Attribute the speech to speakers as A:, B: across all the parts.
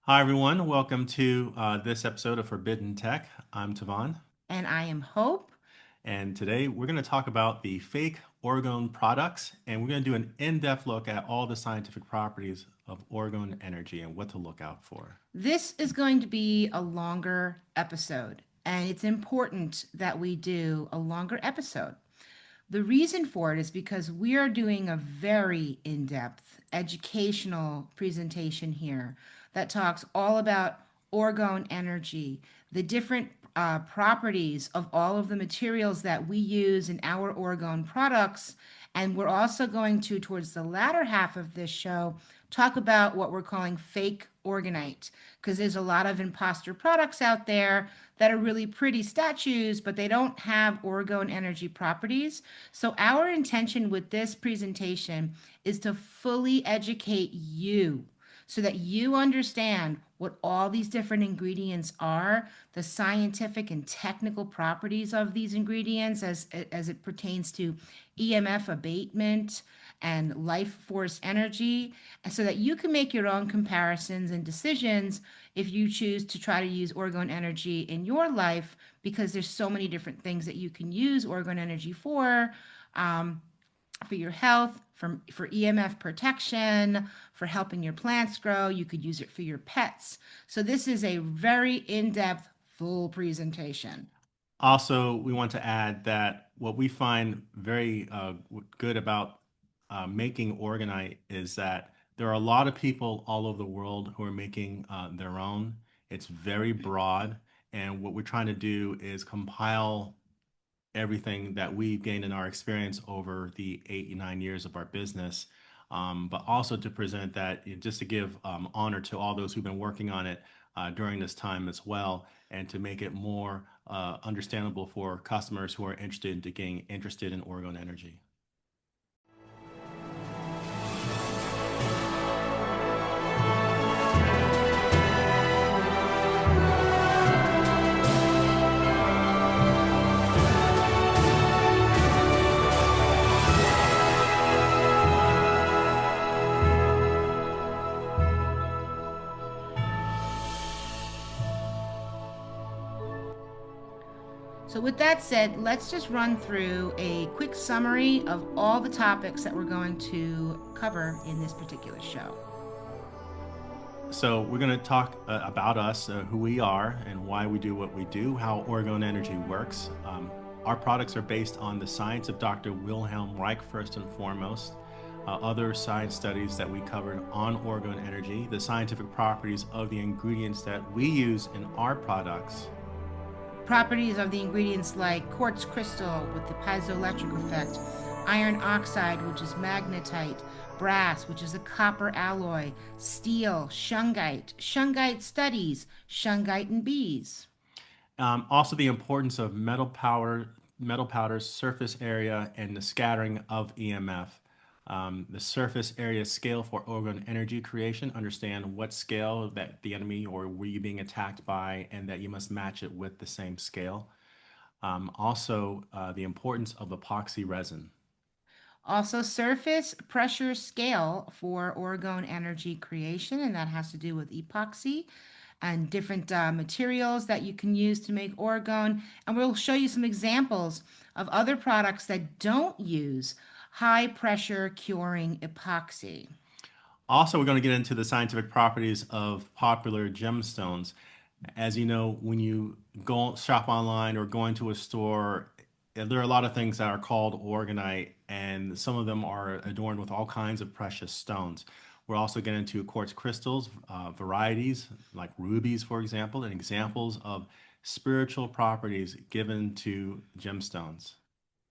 A: Hi, everyone. Welcome to this episode of Forbidden Tech. I'm Tavon,
B: And I am Hope.
A: and today we're going to talk about the fake orgone products, and we're going to do an in-depth look at all the scientific properties of orgone energy and what to look out for.
B: This is going to be a longer episode, and it's important that we do a longer episode. The reason for it is because we are doing a very in depth educational presentation here that talks all about orgone energy, the different properties of all of the materials that we use in our orgone products. And we're also going to, towards the latter half of this show, talk about what we're calling fake orgonite, because there's a lot of imposter products out there that are really pretty statues, but they don't have orgone energy properties. So, our intention with this presentation is to fully educate you so that you understand what all these different ingredients are, the scientific and technical properties of these ingredients as it pertains to EMF abatement and life force energy, so that you can make your own comparisons and decisions if you choose to try to use orgone energy in your life, because there's so many different things that you can use orgone energy um, for your health, for EMF protection, for helping your plants grow. You could use it for your pets. So this is a very in-depth, full presentation.
A: Also, we want to add that what we find very good about making orgonite is that there are a lot of people all over the world who are making their own. It's very broad, and what we're trying to do is compile everything that we've gained in our experience over the 8 9 years of our business, but also to present that, just to give honor to all those who've been working on it during this time as well, and to make it more understandable for customers who are interested to getting interested in orgone energy.
B: So with that said, let's just run through a quick summary of all the topics that we're going to cover in this particular show.
A: So we're going to talk about us, who we are, and why we do what we do, how orgone energy works. Our products are based on the science of Dr. Wilhelm Reich, first and foremost. Other science studies that we covered on orgone energy, the scientific properties of the ingredients that we use in our products.
B: Properties of the ingredients like quartz crystal with the piezoelectric effect, iron oxide, which is magnetite, brass, which is a copper alloy, steel, shungite studies, shungite and bees.
A: Also, the importance of metal powder's surface area, and the scattering of EMF. The surface area scale for orgone energy creation. Understand what scale that the enemy or were you being attacked by, and that you must match it with the same scale. Also, the importance of epoxy resin.
B: Also, surface pressure scale for orgone energy creation, and that has to do with epoxy and different materials that you can use to make orgone. And we'll show you some examples of other products that don't use high pressure curing epoxy.
A: Also, we're going to get into the scientific properties of popular gemstones. As you know, when you go shop online or go into a store, there are a lot of things that are called orgonite, and some of them are adorned with all kinds of precious stones. We're also getting into quartz crystals, varieties like rubies, for example, and examples of spiritual properties given to gemstones.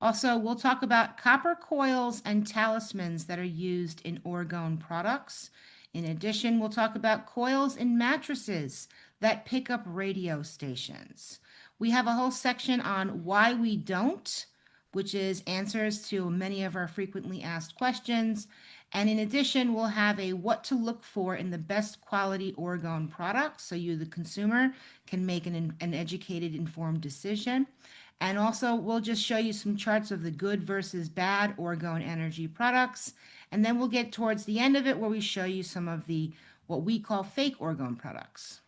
B: Also, we'll talk about copper coils and talismans that are used in orgone products. In addition, we'll talk about coils in mattresses that pick up radio stations. We have a whole section on why we don't, which is answers to many of our frequently asked questions. And in addition, we'll have a what to look for in the best quality orgone products so you, the consumer, can make an educated, informed decision. And also, we'll just show you some charts of the good versus bad orgone energy products. And then we'll get towards the end of it where we show you some of the what we call fake orgone products.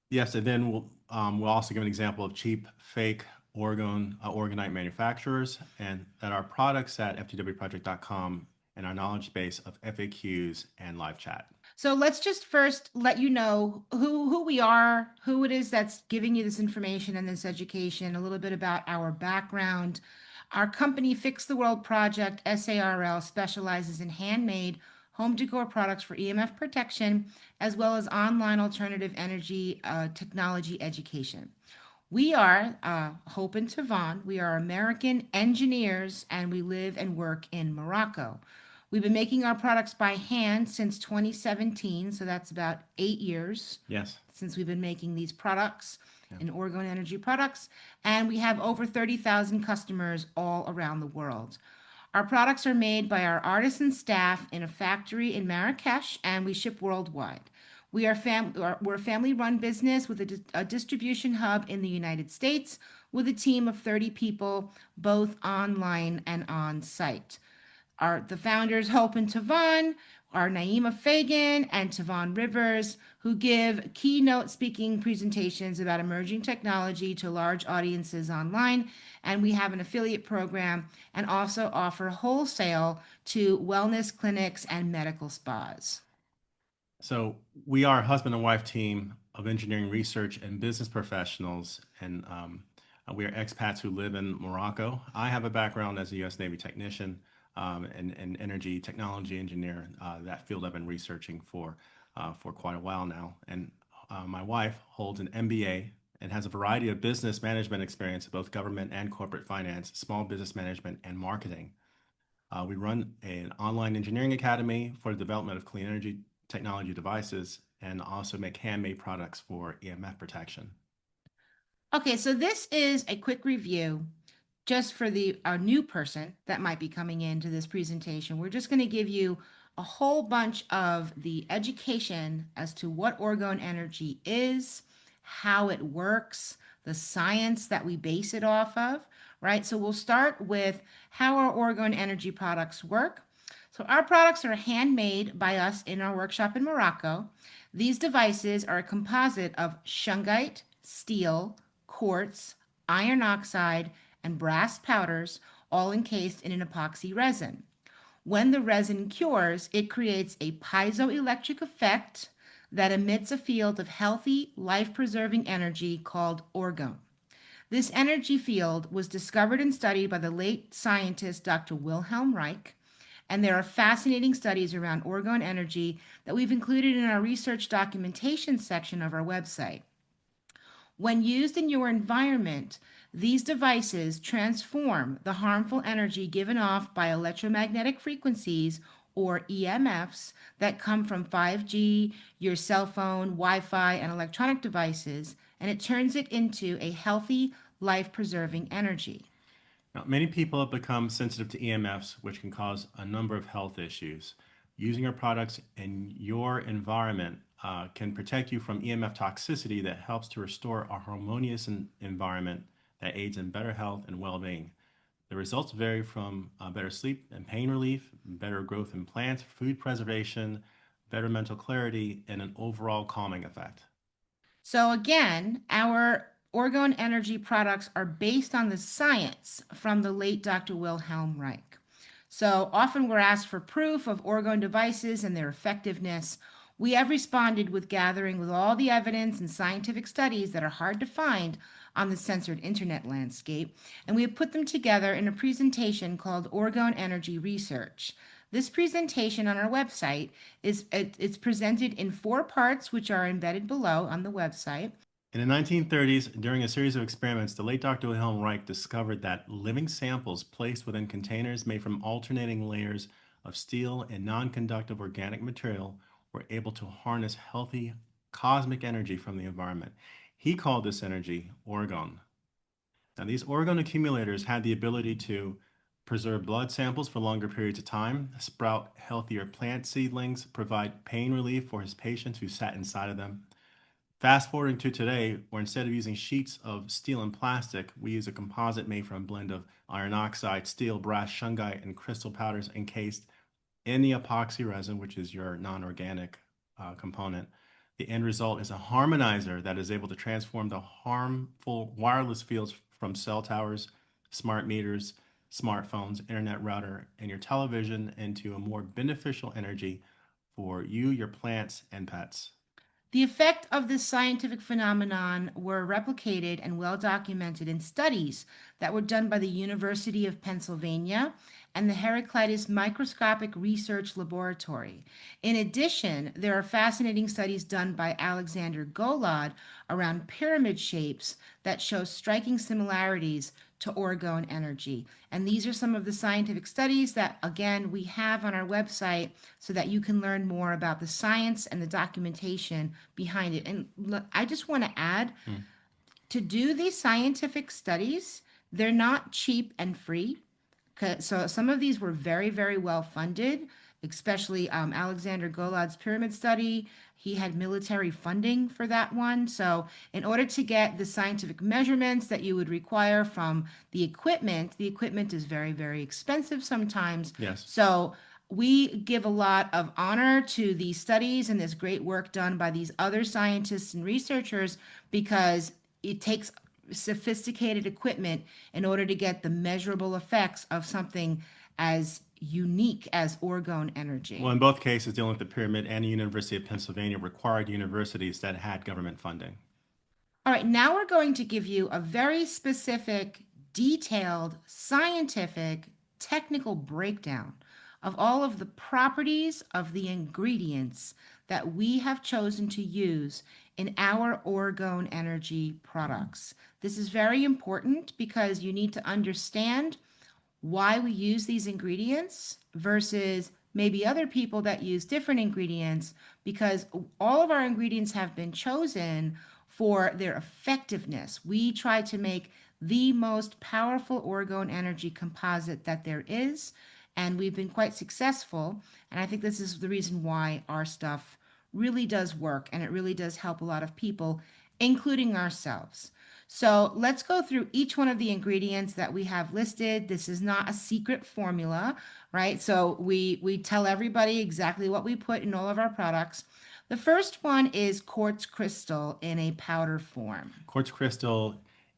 A: Yes, and then we'll also give an example of cheap, fake Orgonite manufacturers, and that our products at ftwproject.com and our knowledge base of FAQs and live chat.
B: So let's just first let you know who we are, who it is that's giving you this information and this education, a little bit about our background. Our company, Fix the World Project, SARL, specializes in handmade home decor products for EMF protection, as well as online alternative energy technology education. We are Hope and Tavon. We are American engineers and we live and work in Morocco. We've been making our products by hand since 2017, so that's about 8 years
A: Yes.
B: since we've been making these products
A: Yeah.
B: in Orgone Energy products, and we have over 30,000 customers all around the world. Our products are made by our artisan staff in a factory in Marrakesh, and we ship worldwide. We're a family-run business with a distribution hub in the United States with a team of 30 people, both online and on site. The founders, Hope and Tavon, are Naima Fagan and Tavon Rivers, who give keynote speaking presentations about emerging technology to large audiences online. And we have an affiliate program and also offer wholesale to wellness clinics and medical spas.
A: So we are a husband and wife team of engineering research and business professionals, and we are expats who live in Morocco. I have a background as a U.S. Navy technician and energy technology engineer. That field I've been researching for quite a while now. And my wife holds an MBA and has a variety of business management experience in both government and corporate finance, small business management, and marketing. We run an online engineering academy for the development of clean energy technology devices and also make handmade products for EMF protection.
B: Okay, so this is a quick review just for the a new person that might be coming into this presentation. We're just going to give you a whole bunch of the education as to what orgone energy is, how it works, the science that we base it off of, right? So we'll start with how our orgone energy products work. So our products are handmade by us in our workshop in Morocco. These devices are a composite of shungite, steel, quartz, iron oxide, and brass powders, all encased in an epoxy resin. When the resin cures, it creates a piezoelectric effect that emits a field of healthy, life preserving energy called orgone. This energy field was discovered and studied by the late scientist Dr. Wilhelm Reich, and there are fascinating studies around orgone energy that we've included in our research documentation section of our website. When used in your environment, these devices transform the harmful energy given off by electromagnetic frequencies or EMFs that come from 5G, your cell phone, Wi Fi, and electronic devices, and it turns it into a healthy, life preserving energy.
A: Now, many people have become sensitive to EMFs, which can cause a number of health issues. Using our products in your environment can protect you from EMF toxicity that helps to restore a harmonious environment that aids in better health and well being. The results vary from better sleep and pain relief, better growth in plants, food preservation, better mental clarity, and an overall calming effect.
B: So again, our orgone energy products are based on the science from the late Dr. Wilhelm Reich. So often we're asked for proof of orgone devices and their effectiveness. We have responded with gathering with all the evidence and scientific studies that are hard to find on the censored internet landscape, and we have put them together in a presentation called Orgone Energy Research. This presentation on our website it's presented in 4 parts, which are embedded below on the website.
A: In the 1930s, during a series of experiments, the late Dr. Wilhelm Reich discovered that living samples placed within containers made from alternating layers of steel and non-conductive organic material were able to harness healthy cosmic energy from the environment. He called this energy orgone. Now, these orgone accumulators had the ability to preserve blood samples for longer periods of time, sprout healthier plant seedlings, provide pain relief for his patients who sat inside of them. Fast forwarding to today, where instead of using sheets of steel and plastic, we use a composite made from a blend of iron oxide, steel, brass, shungite, and crystal powders encased in the epoxy resin, which is your non organic component. The end result is a harmonizer that is able to transform the harmful wireless fields from cell towers, smart meters, smartphones, internet router, and your television into a more beneficial energy for you, your plants, and pets.
B: The effect of this scientific phenomenon were replicated and well documented in studies that were done by the University of Pennsylvania and the Heraclitus Microscopic Research Laboratory. In addition, there are fascinating studies done by Alexander Golod around pyramid shapes that show striking similarities to orgone energy. And these are some of the scientific studies that, again, we have on our website so that you can learn more about the science and the documentation behind it. And I just want to add,
A: Hmm.
B: to do these scientific studies, they're not cheap and free. So some of these were very, very well funded, especially Alexander Golad's pyramid study. He had military funding for that one. So in order to get the scientific measurements that you would require from the equipment is very, very expensive sometimes.
A: Yes.
B: So we give a lot of honor to these studies and this great work done by these other scientists and researchers because it takes sophisticated equipment in order to get the measurable effects of something as unique as orgone
A: Well,
B: energy.
A: in both cases, dealing with the pyramid and the University of Pennsylvania required universities that had government funding.
B: All right, now we're going to give you a very specific, detailed, scientific, technical breakdown of all of the properties of the ingredients that we have chosen to use in our orgone energy products. This is very important because you need to understand why we use these ingredients versus maybe other people that use different ingredients because all of our ingredients have been chosen for their effectiveness. We try to make the most powerful orgone energy composite that there is, and we've been quite successful. And I think this is the reason why our stuff really does work and it really does help a lot of people, including ourselves. So let's go through each one of the ingredients that we have listed. This is not a secret formula, right? So we tell everybody exactly what we put in all of our products. The first one is quartz crystal in a powder form.
A: Quartz crystal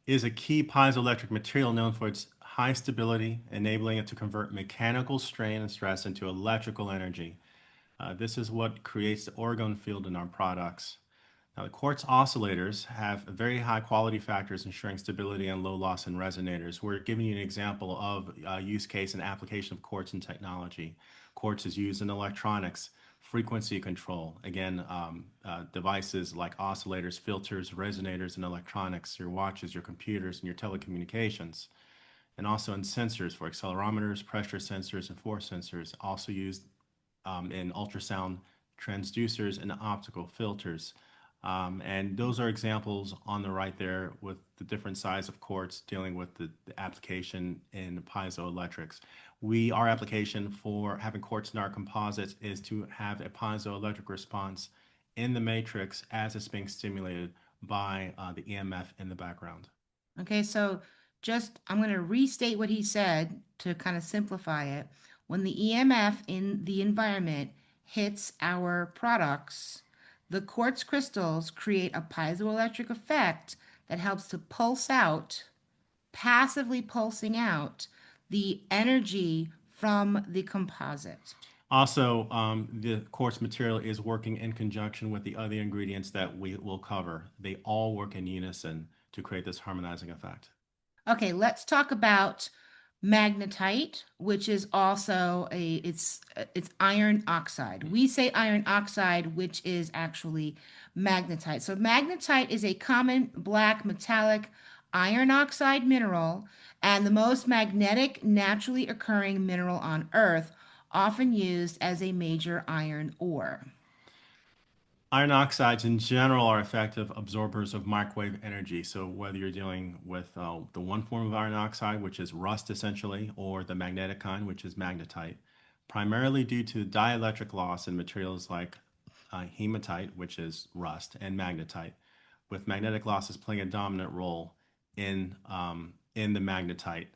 A: is a key piezoelectric material known for its high stability, enabling it to convert mechanical strain and stress into electrical energy. This is what creates the orgone field in our products. Now, the quartz oscillators have very high quality factors ensuring stability and low loss in resonators. We're giving you an example of a use case and application of quartz in technology. Quartz is used in electronics, frequency control. Again, devices like oscillators, filters, resonators in electronics, your watches, your computers, and your telecommunications. And also in sensors for accelerometers, pressure sensors, and force sensors. Also used in ultrasound transducers and optical filters. And those are examples on the right there with the different size of quartz dealing with the application in piezoelectrics. Our application for having quartz in our composites is to have a piezoelectric response in the matrix as it's being stimulated by the EMF in the background.
B: Okay, so just I'm going to restate what he said to kind of simplify it. When the EMF in the environment hits our products, the quartz crystals create a piezoelectric effect that helps to pulse out, passively pulsing out the energy from the composite.
A: Also, the quartz material is working in conjunction with the other ingredients that we will cover. They all work in unison to create this harmonizing effect.
B: Okay, let's talk about magnetite, which is also it's iron oxide. We say iron oxide, which is actually magnetite. So magnetite is a common black metallic iron oxide mineral and the most magnetic naturally occurring mineral on Earth, often used as a major iron ore.
A: Iron oxides in general are effective absorbers of microwave energy. So whether you're dealing with the one form of iron oxide, which is rust essentially, or the magnetic kind, which is magnetite, primarily due to dielectric loss in materials like hematite, which is rust, and magnetite, with magnetic losses playing a dominant role in the magnetite.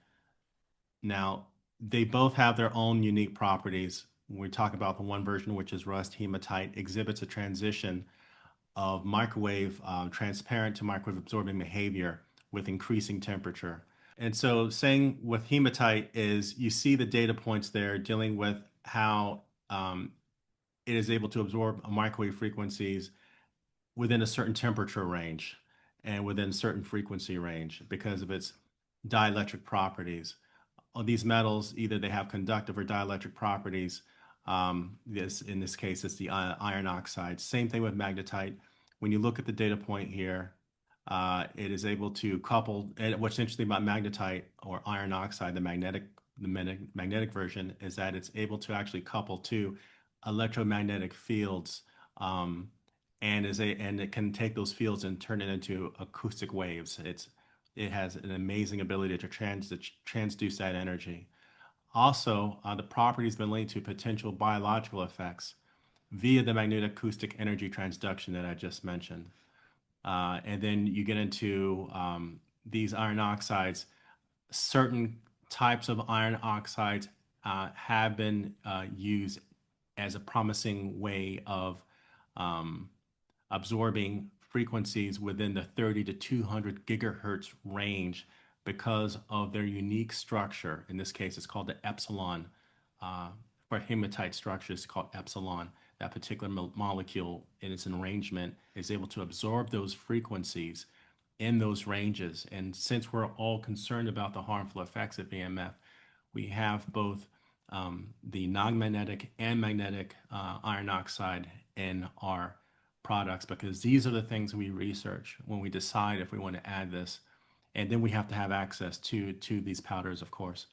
A: Now, they both have their own unique properties when we talk about the one version, which is rust hematite, exhibits a transition of microwave transparent to microwave absorbing behavior with increasing temperature. And so, saying with hematite is you see the data points there dealing with how it is able to absorb microwave frequencies within a certain temperature range and within a certain frequency range because of its dielectric properties. These metals, either they have conductive or dielectric properties. In this case, it's the iron oxide. Same thing with magnetite. When you look at the data point here, it is able to couple. And what's interesting about magnetite or iron oxide, the magnetic version, is that it's able to actually couple to electromagnetic fields, um, and it can take those fields and turn it into acoustic waves. It has an amazing ability to transduce that energy. Also, the property has been linked to potential biological effects via the magnetic-acoustic energy transduction that I just mentioned. And then you get into these iron oxides. Certain types of iron oxides have been used as a promising way of um, absorbing frequencies within the 30 to 200 gigahertz range because of their unique structure. In this case, it's called the epsilon. Uh, for hematite structure, it's called epsilon. That particular molecule in its arrangement is able to absorb those frequencies in those ranges. And since we're all concerned about the harmful effects of EMF, we have both the non-magnetic and magnetic iron oxide in our products because these are the things we research when we decide if we want to add this. And then we have to have access to these powders, of course.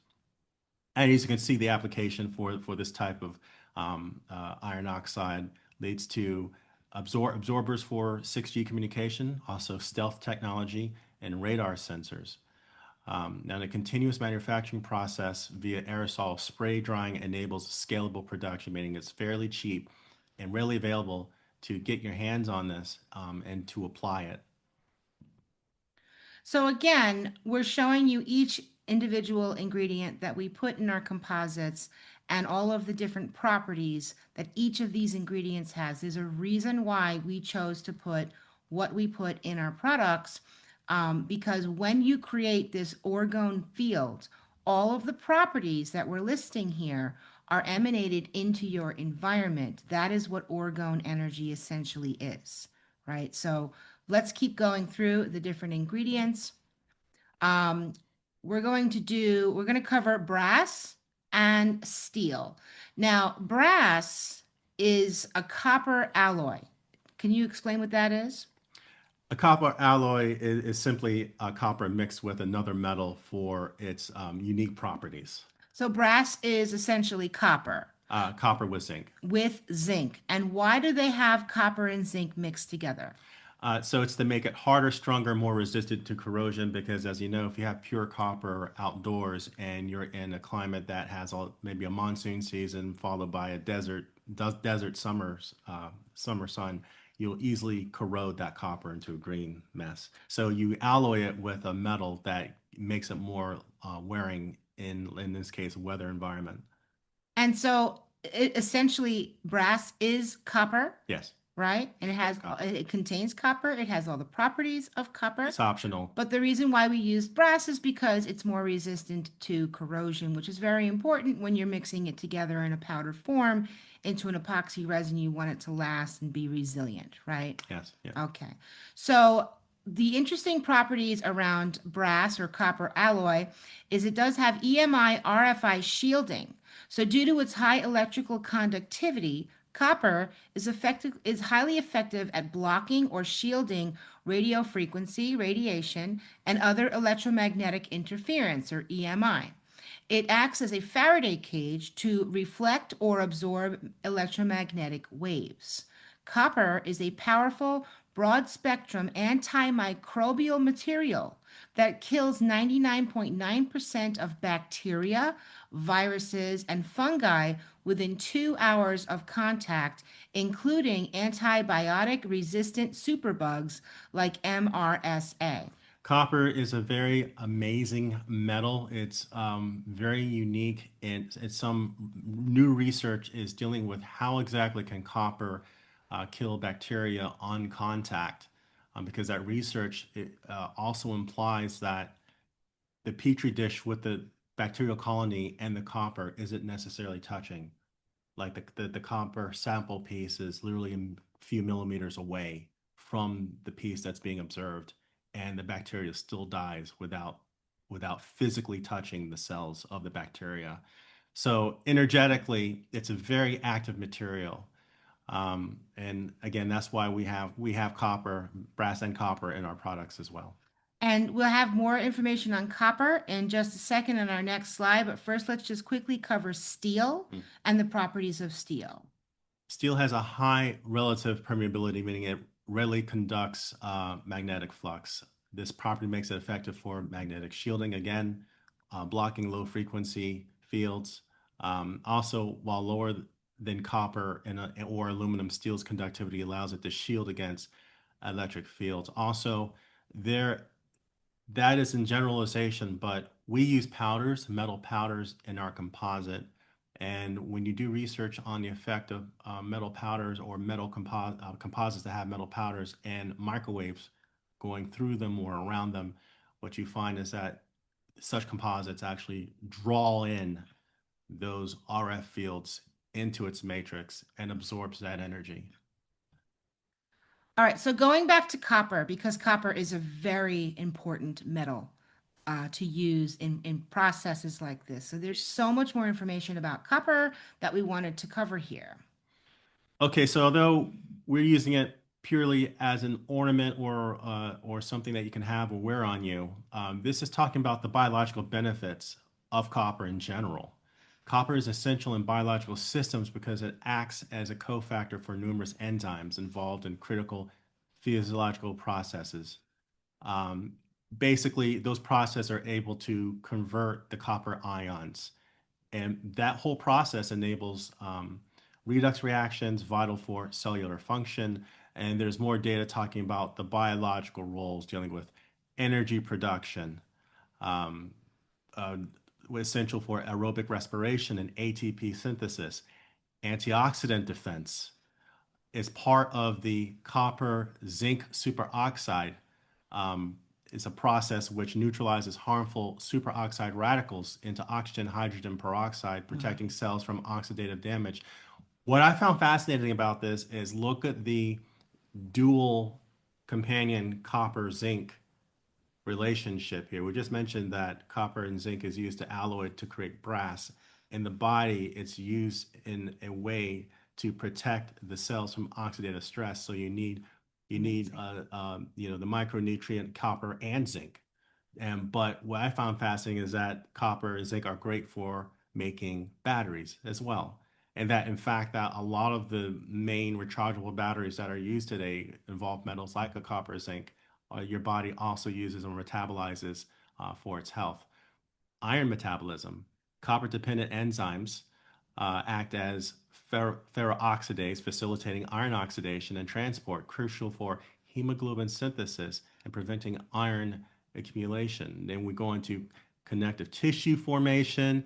A: And as you can see, the application for this type of iron oxide leads to absorbers for 6G communication, also stealth technology, and radar sensors. Now, the continuous manufacturing process via aerosol spray drying enables scalable production, meaning it's fairly cheap and readily available to get your hands on this and to apply it.
B: So again, we're showing you each individual ingredient that we put in our composites and all of the different properties that each of these ingredients has. There's a reason why we chose to put what we put in our products, because when you create this orgone field, all of the properties that we're listing here are emanated into your environment. That is what orgone energy essentially is, right? So let's keep going through the different ingredients. Um, we're going to cover brass and steel. Now, brass is a copper alloy. Can you explain what that is?
A: A copper alloy is simply a copper mixed with another metal for its unique properties.
B: So, brass is essentially copper
A: Copper with zinc.
B: with zinc. And why do they have copper and zinc mixed together?
A: So it's to make it harder, stronger, more resistant to corrosion because, as you know, if you have pure copper outdoors and you're in a climate that has maybe a monsoon season followed by a desert summer sun, you'll easily corrode that copper into a green mess. So you alloy it with a metal that makes it more wearing in this case, weather environment.
B: And so, essentially, brass is copper,
A: Yes,
B: right? And
A: it's copper.
B: it contains copper. It has all the properties of copper.
A: It's optional.
B: But the reason why we use brass is because it's more resistant to corrosion, which is very important when you're mixing it together in a powder form into an epoxy resin. You want it to last and be resilient, right?
A: Yes, yeah.
B: Okay. So the interesting properties around brass or copper alloy is it does have EMI RFI shielding. So due to its high electrical conductivity, copper is highly effective at blocking or shielding radio frequency, radiation, and other electromagnetic interference or EMI. It acts as a Faraday cage to reflect or absorb electromagnetic waves. Copper is a powerful, broad spectrum antimicrobial material that kills 99.9% of bacteria, viruses, and fungi within 2 hours of contact, including antibiotic resistant superbugs like MRSA.
A: Copper is a very amazing metal. It's very unique, and it's some new research is dealing with how exactly can copper kill bacteria on contact, because that research also implies that the petri dish with the bacterial colony and the copper isn't necessarily touching. Like the copper sample piece is literally a few millimeters away from the piece that's being observed, and the bacteria still dies without physically touching the cells of the bacteria. So energetically, it's a very active material. And again, that's why we have copper, brass and copper in our products as well.
B: And we'll have more information on copper in just a second on our next slide. But first, let's just quickly cover steel
A: Mm.
B: and the properties of steel.
A: Steel has a high relative permeability, meaning it readily conducts magnetic flux. This property makes it effective for magnetic shielding, again, blocking low frequency fields. Also, while lower than copper or aluminum, steel's conductivity allows it to shield against electric fields. Also, there that is in generalization, but we use powders, metal powders in our composite. And when you do research on the effect of metal powders or composites that have metal powders and microwaves going through them or around them, what you find is that such composites actually draw in those RF fields into its matrix and absorbs that energy.
B: All right, so going back to copper, because copper is a very important metal to use in processes like this. So there's so much more information about copper that we wanted to cover here.
A: Okay, so although we're using it purely as an ornament or something that you can have or wear on you, this is talking about the biological benefits of copper in general. Copper is essential in biological systems because it acts as a cofactor for numerous enzymes involved in critical physiological processes. Um, Basically, those processes are able to convert the copper ions, and that whole process enables redox reactions vital for cellular function. And there's more data talking about the biological roles dealing with energy production, um, uh, essential for aerobic respiration and ATP synthesis, antioxidant defense, is part of the copper zinc superoxide. Um, it's a process which neutralizes harmful superoxide radicals into oxygen hydrogen peroxide, protecting cells from oxidative damage. What I found fascinating about this is look at the dual companion copper zinc relationship here. We just mentioned that copper and zinc is used to alloy to create brass. In the body, it's used in a way to protect the cells from oxidative stress. So you need
B: Amazing.
A: the micronutrient copper and zinc. And but what I found fascinating is that copper and zinc are great for making batteries as well. And that in fact that a lot of the main rechargeable batteries that are used today involve metals like a copper zinc your body also uses and metabolizes for its health. Iron metabolism. Copper-dependent enzymes act as ferroxidase, facilitating iron oxidation and transport, crucial for hemoglobin synthesis and preventing iron accumulation. Then we go into connective tissue formation,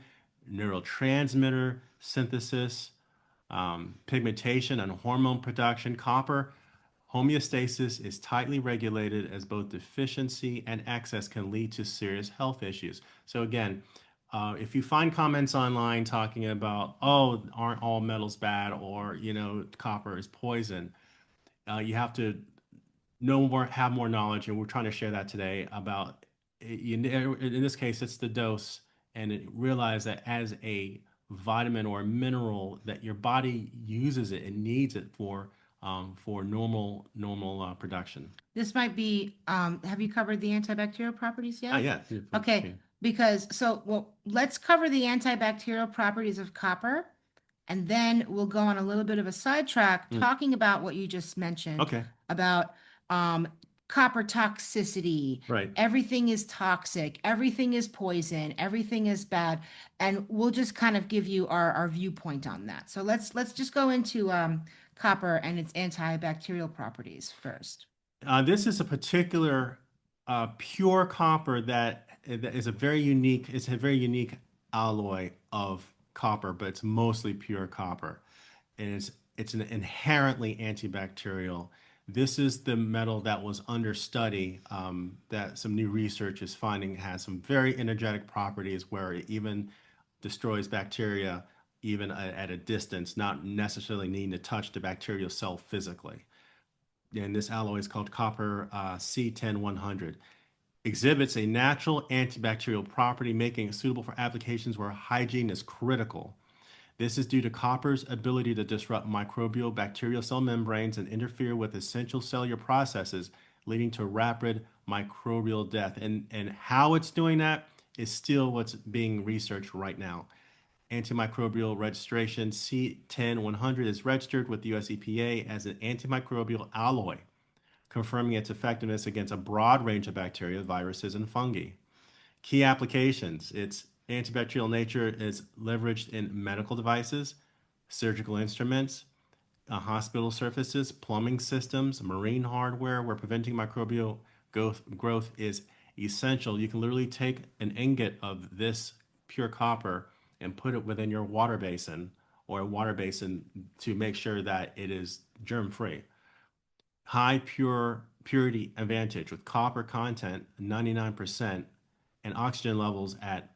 A: neurotransmitter synthesis, pigmentation, and hormone production. Copper homeostasis is tightly regulated as both deficiency and excess can lead to serious health issues. So again, if you find comments online talking about, oh, aren't all metals bad or, copper is poison, you have to know more, have more knowledge. And we're trying to share that today about, in this case, it's the dose and realize that as a vitamin or a mineral that your body uses it and needs it for normal production.
B: This might be, have you covered the antibacterial properties yet?
A: Yeah.
B: Okay,
A: Okay.
B: because well, let's cover the antibacterial properties of copper, and then we'll go on a little bit of a sidetrack
A: Mm,
B: talking about what you just mentioned
A: okay.
B: about um, copper toxicity.
A: Right.
B: Everything is toxic, everything is poison, everything is bad, and we'll just kind of give you our viewpoint on that. So let's just go into copper and its antibacterial properties first.
A: This is a particular pure copper that is a very unique, it's a very unique alloy of copper, but it's mostly pure copper. And it's an inherently antibacterial. This is the metal that was under study, that some new research is finding has some very energetic properties where it even destroys bacteria even at a distance, not necessarily needing to touch the bacterial cell physically. And this alloy is called copper C10 100. Exhibits a natural antibacterial property, making it suitable for applications where hygiene is critical. This is due to copper's ability to disrupt microbial bacterial cell membranes and interfere with essential cellular processes, leading to rapid microbial death. And how it's doing that is still what's being researched right now. Antimicrobial registration C10 100 is registered with the US EPA as an antimicrobial alloy, confirming its effectiveness against a broad range of bacteria, viruses, and fungi. Key applications: its antibacterial nature is leveraged in medical devices, surgical instruments, hospital surfaces, plumbing systems, marine hardware, where preventing microbial growth is essential. You can literally take an ingot of this pure copper and put it within your water basin or a water basin to make sure that it is germ free. High purity advantage with copper content 99% and oxygen levels at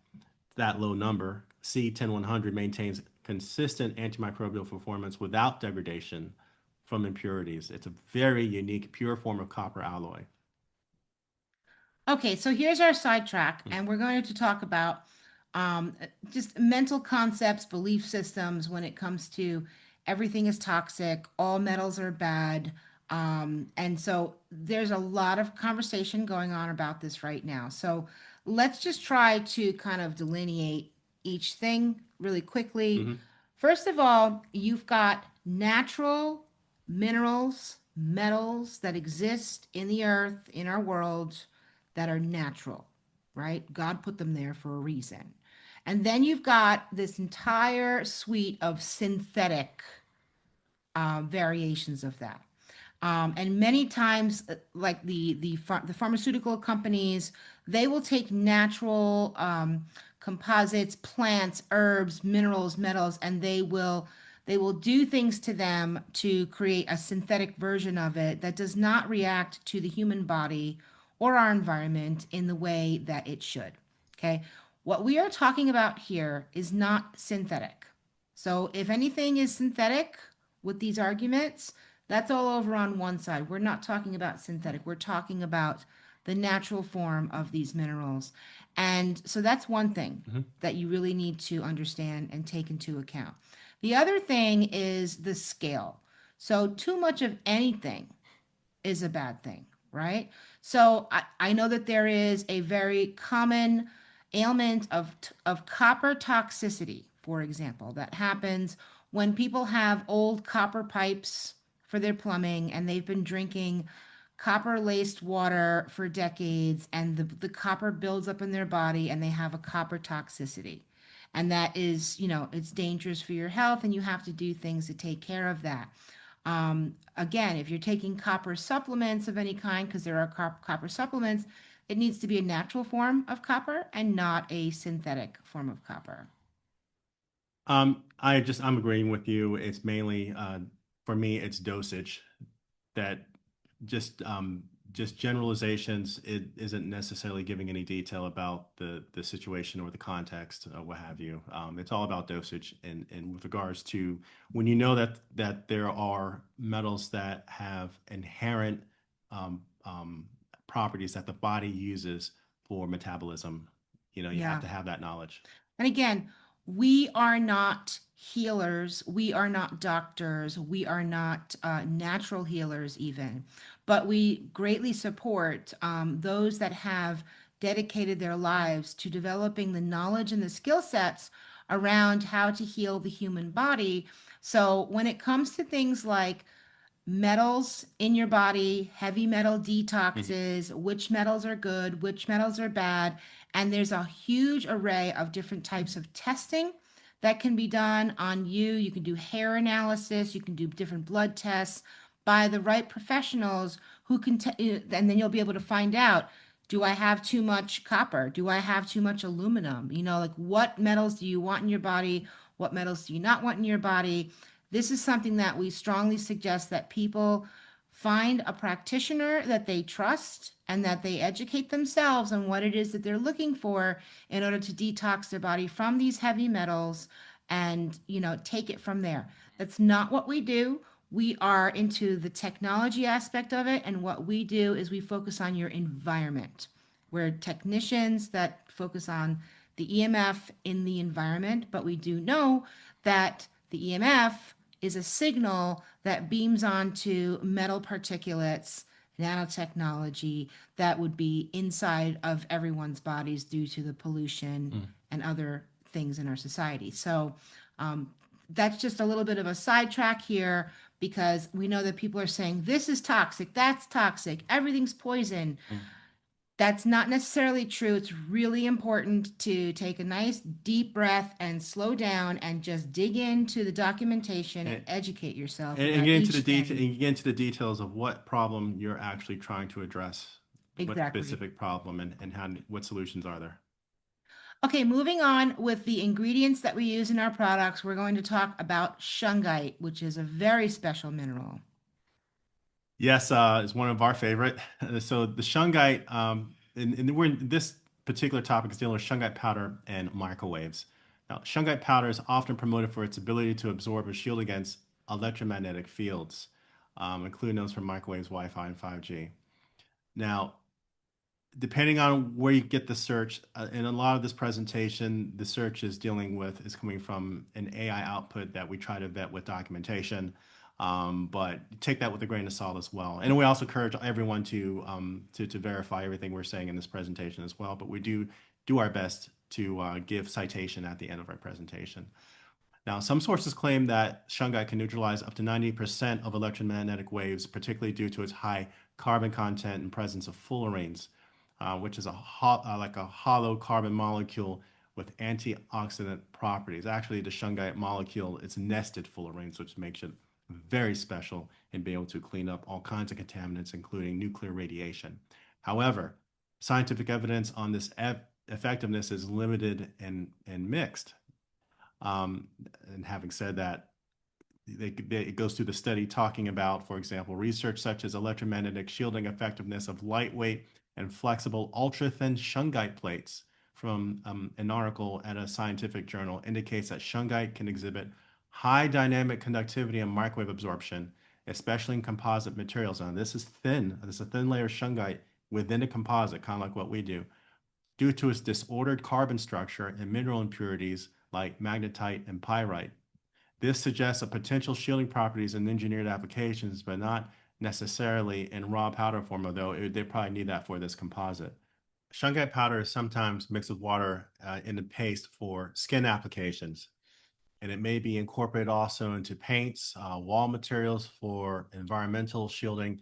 A: that low number. C10 100 maintains consistent antimicrobial performance without degradation from impurities. It's a very unique pure form of copper alloy.
B: Okay, so here's our sidetrack, and we're going to talk about just mental concepts, belief systems when it comes to everything is toxic, all metals are bad. And so there's a lot of conversation going on about this right now. So let's just try to kind of delineate each thing really quickly.
A: Mhm.
B: First of all, you've got natural minerals, metals that exist in the earth, in our world, that are natural, right? God put them there for a reason. And then you've got this entire suite of synthetic variations of that. And many times, like the pharmaceutical companies, they will take natural composites, plants, herbs, minerals, metals, and they will do things to them to create a synthetic version of it that does not react to the human body or our environment in the way that it should. Okay. What we are talking about here is not synthetic. So if anything is synthetic with these arguments, that's all over on one side. We're not talking about synthetic. We're talking about the natural form of these minerals. And so that's one thing
A: Mhm.
B: that you really need to understand and take into account. The other thing is the scale. So, too much of anything is a bad thing, right? So I know that there is a very common ailment of copper toxicity, for example, that happens when people have old copper pipes for their plumbing and they've been drinking copper laced water for decades and the copper builds up in their body and they have a copper toxicity. And that is, it's dangerous for your health and you have to do things to take care of that. Again, if you're taking copper supplements of any kind, because there are copper supplements, it needs to be a natural form of copper and not a synthetic form of copper.
A: I'm agreeing with you. It's mainly for me, it's dosage that just just generalizations. It isn't necessarily giving any detail about the situation or the context or what have you. It's all about dosage and with regards to when you know that there are metals that have inherent properties that the body uses for metabolism. You have
B: Yeah.
A: to have that knowledge.
B: And again, we are not healers. We are not doctors. We are not natural healers, even. But we greatly support those that have dedicated their lives to developing the knowledge and the skill sets around how to heal the human body. So when it comes to things like metals in your body, heavy metal
A: Mhm.
B: detoxes, which metals are good, which metals are bad. And there's a huge array of different types of testing that can be done on you. You can do hair analysis, you can do different blood tests by the right professionals who can, and then you'll be able to find out, Do I have too much copper? Do I have too much aluminum? Like what metals do you want in your body? What metals do you not want in your body? This is something that we strongly suggest that people find a practitioner that they trust and that they educate themselves on what it is that they're looking for in order to detox their body from these heavy metals and, take it from there. That's not what we do. We are into the technology aspect of it, and what we do is we focus on your environment. We're technicians that focus on the EMF in the environment, but we do know that the EMF is a signal that beams onto metal particulates, nanotechnology that would be inside of everyone's bodies due to the pollution
A: Mm.
B: and other things in our society. So um, that's just a little bit of a sidetrack here because we know that people are saying this is toxic, that's toxic, everything's poison.
A: Mm.
B: That's not necessarily true. It's really important to take a nice deep breath and slow down and just dig into the documentation and
A: And,
B: educate yourself
A: and
B: about
A: get into the
B: each
A: detail
B: thing.
A: and get into the details of what problem you're actually trying to address, what
B: Exactly.
A: specific problem, and how what solutions are there.
B: Okay, moving on with the ingredients that we use in our products, we're going to talk about shungite, which is a very special mineral.
A: Yes, is one of our favorite. So the shungite, and we're in this particular topic is dealing with shungite powder and microwaves. Now, shungite powder is often promoted for its ability to absorb and shield against electromagnetic fields, including those from microwaves, Wi-Fi, and 5G. Now, depending on where you get the search, in a lot of this presentation, the search is coming from an AI output that we try to vet with documentation. But take that with a grain of salt as well. And we also encourage everyone to verify everything we're saying in this presentation as well. But we do our best to give citation at the end of our presentation. Now, some sources claim that shungite can neutralize up to 90% of electromagnetic waves, particularly due to its high carbon content and presence of fullerenes, which is like a hollow carbon molecule with antioxidant properties. Actually, the shungite molecule is nested fullerenes, which makes it very special in being able to clean up all kinds of contaminants, including nuclear radiation. However, scientific evidence on this effectiveness is limited and mixed. Um, and having said that, it goes through the study talking about, for example, research such as electromagnetic shielding effectiveness of lightweight and flexible ultra-thin shungite plates from an article at a scientific journal indicates that shungite can exhibit high dynamic conductivity and microwave absorption, especially in composite materials. Now, this is thin. This is a thin layer of shungite within a composite, kind of like what we do, due to its disordered carbon structure and mineral impurities like magnetite and pyrite. This suggests a potential shielding properties in engineered applications, but not necessarily in raw powder form, although they probably need that for this composite. Shungite powder is sometimes mixed with water in a paste for skin applications, and it may be incorporated also into paints, wall materials for environmental shielding.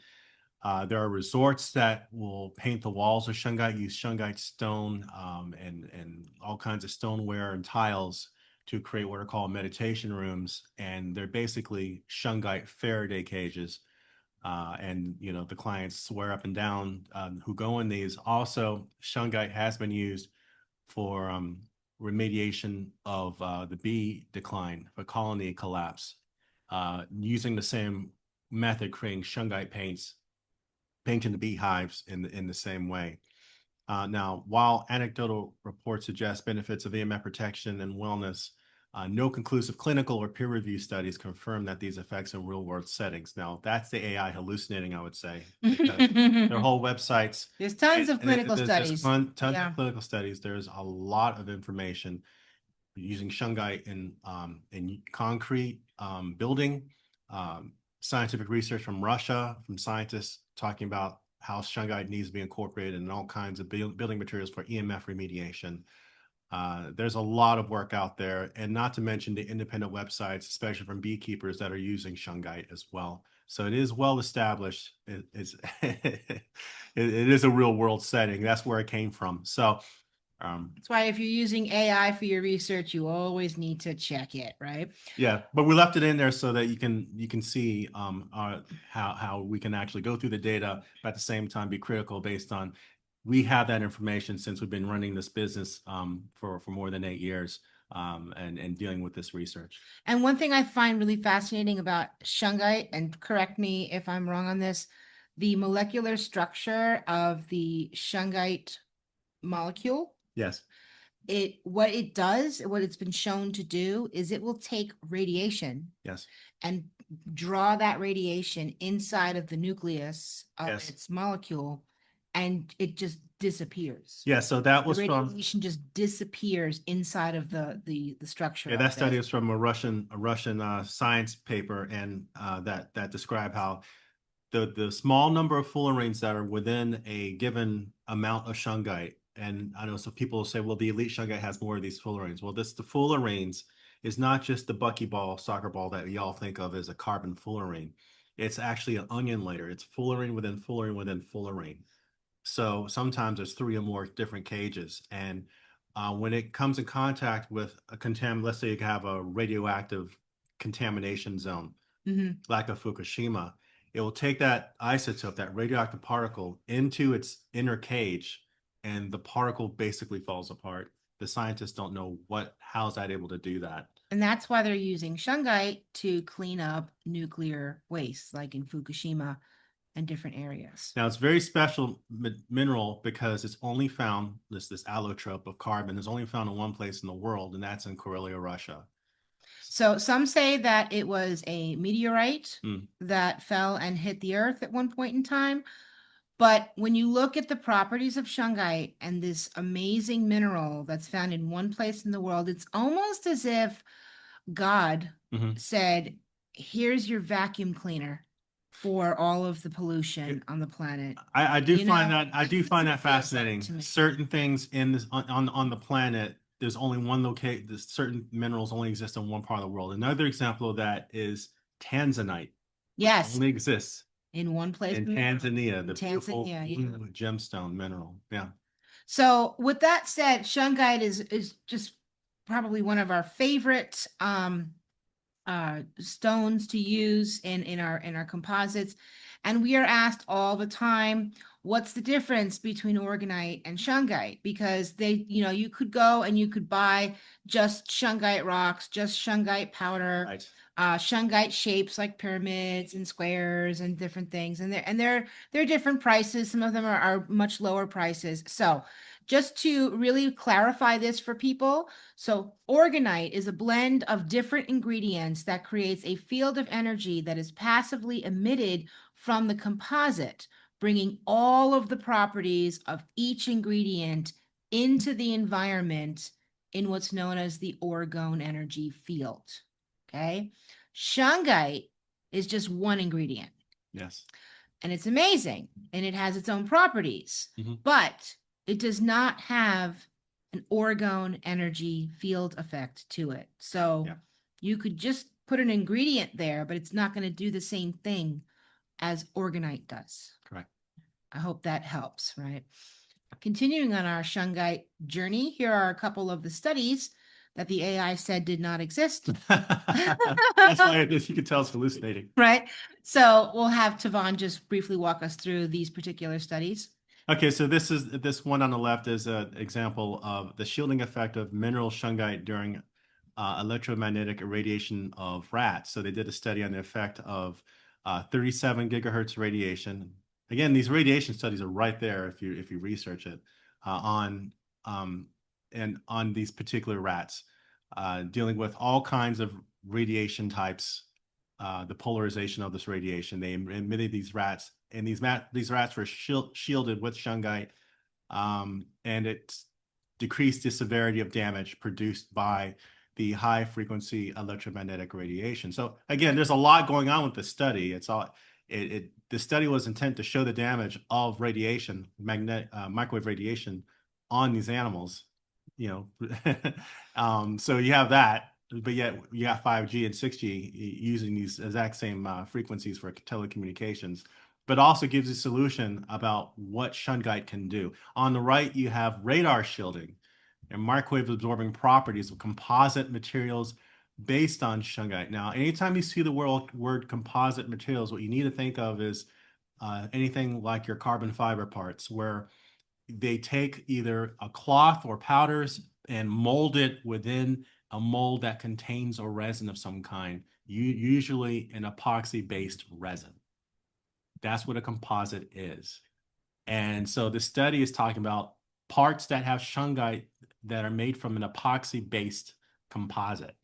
A: There are resorts that will paint the walls of shungite, use shungite stone and all kinds of stoneware and tiles to create what are called meditation rooms. And they're basically shungite Faraday cages. And the clients swear up and down who go in these. Also, shungite has been used for remediation of the bee decline, for colony collapse, using the same method, creating shungite paints painting the beehives in the same way. Now, while anecdotal reports suggest benefits of EMF protection and wellness, no conclusive clinical or peer review studies confirm that these effects in real world settings. Now, that's the AI hallucinating, I would say, because their whole websites,
B: There's tons of
A: and
B: clinical
A: there's
B: studies.
A: tons
B: Yeah.
A: of clinical studies. There's a lot of information using shungite in concrete building, scientific research from Russia, from scientists talking about how shungite needs to be incorporated in all kinds of building materials for EMF remediation. There's a lot of work out there, and not to mention the independent websites, especially from beekeepers that are using shungite as well. So it is well established. It is a real world setting. That's where it came from. So
B: That's why if you're using AI for your research, you always need to check it, right?
A: yeah, but we left it in there so that you can see how we can actually go through the data, but at the same time be critical based on we have that information since we've been running this business for more than 8 years and dealing with this research.
B: And one thing I find really fascinating about shungite, and correct me if I'm wrong on this, the molecular structure of the shungite molecule,
A: Yes.
B: what it does, what it's been shown to do is it will take radiation
A: Yes.
B: and draw that radiation inside of the nucleus of
A: Yes.
B: its molecule, and it just disappears.
A: Yeah. So that
B: The
A: was from
B: radiation just disappears inside of the structure
A: yeah,
B: of
A: that
B: this.
A: study was from a Russian science paper, and that described how the small number of fullerenes that are within a given amount of shungite, and I know some people say, well, the elite shungite has more of these fullerenes. Well, the fullerenes is not just the buckyball soccer ball that y'all think of as a carbon fullerene. It's actually an onion layer. It's fullerene within fullerene within fullerene. So sometimes there's three or more different cages. And when it comes in contact with let's say you have a radioactive contamination zone,
B: Mhm.
A: like a Fukushima, it will take that isotope, that radioactive particle, into its inner cage, and the particle basically falls apart. The scientists don't know how's that able to do that.
B: And that's why they're using shungite to clean up nuclear waste, like in Fukushima and different areas.
A: Now, it's very special mineral because it's only found, this allotrope of carbon is only found in one place in the world, and that's in Karelia, Russia.
B: So some say that it was a meteorite
A: Mm.
B: that fell and hit the earth at one point in time. But when you look at the properties of shungite and this amazing mineral that's found in one place in the world, it's almost as if God
A: Mhm.
B: said, here's your vacuum cleaner for all of the pollution on the planet.
A: I do
B: You
A: find
B: know,
A: that I do
B: that's what
A: find
B: it
A: that
B: feels like
A: fascinating.
B: to me.
A: Certain things in this on the planet, there's only one locate. There's certain minerals only exist in one part of the world. Another example of that is tanzanite, which
B: Yes,
A: only exists
B: in one place
A: in
B: in the world.
A: Tanzania,
B: In
A: the beautiful
B: Tanzania, yeah.
A: blue gemstone mineral. Yeah.
B: So with that said, shungite is just probably one of our favorite stones to use in our composites, and we are asked all the time, what's the difference between orgonite and shungite? Because you could go and you could buy just shungite rocks, just shungite powder,
A: Right.
B: shungite shapes like pyramids and squares and different things, and they're different prices. Some of them are much lower prices. So just to really clarify this for people, so orgonite is a blend of different ingredients that creates a field of energy that is passively emitted from the composite, bringing all of the properties of each ingredient into the environment in what's known as the orgone energy field. Okay. Shungite is just one ingredient.
A: Yes.
B: And it's amazing and it has its own properties,
A: Mhm.
B: but it does not have an orgone energy field effect to it. So
A: Yeah.
B: you could just put an ingredient there, but it's not going to do the same thing as orgonite does.
A: Correct.
B: I hope that helps, right? Continuing on our shungite journey, here are a couple of the studies that the AI said did not exist.
A: That's why you can tell it's hallucinating.
B: Right. So we'll have Tavon just briefly walk us through these particular studies.
A: Okay, so this one on the left is an example of the shielding effect of mineral shungite during electromagnetic irradiation of rats. So they did a study on the effect of 37 gigahertz radiation. Again, these radiation studies are right there if you research it on and on these particular rats, dealing with all kinds of radiation types, the polarization of this radiation. They emitted these rats, and these rats were shielded with shungite, and it decreased the severity of damage produced by the high frequency electromagnetic radiation. So again, there's a lot going on with the study. The study was intended to show the damage of radiation, microwave radiation, on these animals. So you have that, but yet you got 5G and 6G using these exact same frequencies for telecommunications, but also gives a solution about what shungite can do. On the right, you have radar shielding and microwave absorbing properties of composite materials based on shungite. Now, anytime you see the word composite materials, what you need to think of is anything like your carbon fiber parts, where they take either a cloth or powders and mold it within a mold that contains a resin of some kind, usually an epoxy-based resin. That's what a composite is. And so the study is talking about parts that have shungite that are made from an epoxy-based composite.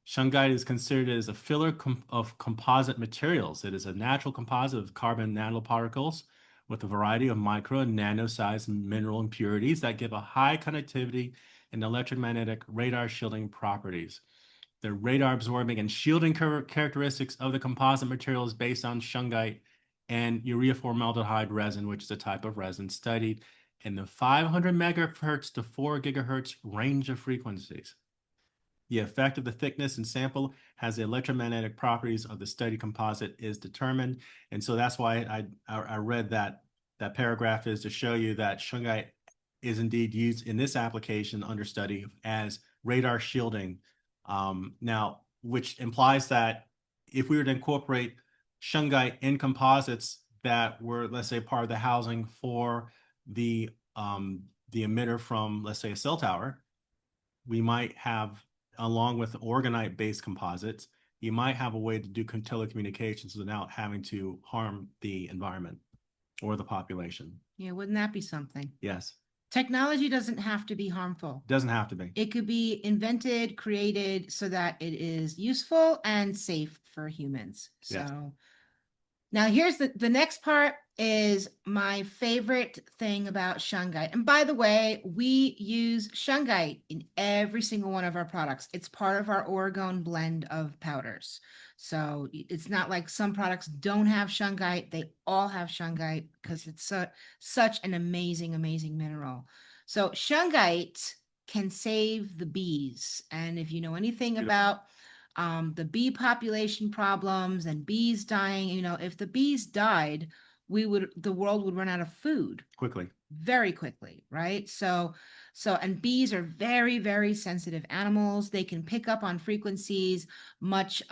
A: Shungite is considered as a filler of composite materials. It is a natural composite of carbon nanoparticles with a variety of micro and nano-sized mineral impurities that give a high conductivity and electromagnetic radar shielding properties. The radar absorbing and shielding characteristics of the composite material is based on shungite and urea formaldehyde resin, which is a type of resin studied in the 500 megahertz to 4 gigahertz range of frequencies. The effect of the thickness and sample has the electromagnetic properties of the study composite is determined. And so that's why I read that paragraph is to show you that shungite is indeed used in this application under study as radar shielding. Now, which implies that if we were to incorporate shungite in composites that were, let's say, part of the housing for the emitter from, let's say, a cell tower, we might have, along with orgonite-based composites, you might have a way to do telecommunications without having to harm the environment or the population.
B: Yeah, wouldn't that be something?
A: Yes,
B: Technology doesn't have to be harmful.
A: doesn't have to be.
B: It could be invented, created so that it is useful and safe for humans.
A: Yes.
B: So now here's the next part is my favorite thing about shungite. And by the way, we use shungite in every single one of our products. It's part of our Oregon blend of powders. So it's not like some products don't have shungite. They all have shungite because it's such an amazing, amazing mineral. So shungite can save the bees. And if you know anything about the bee population problems and bees dying, if the bees died, the world would run out of food
A: Quickly.
B: very quickly, right? And bees are very, very sensitive animals. They can pick up on frequencies much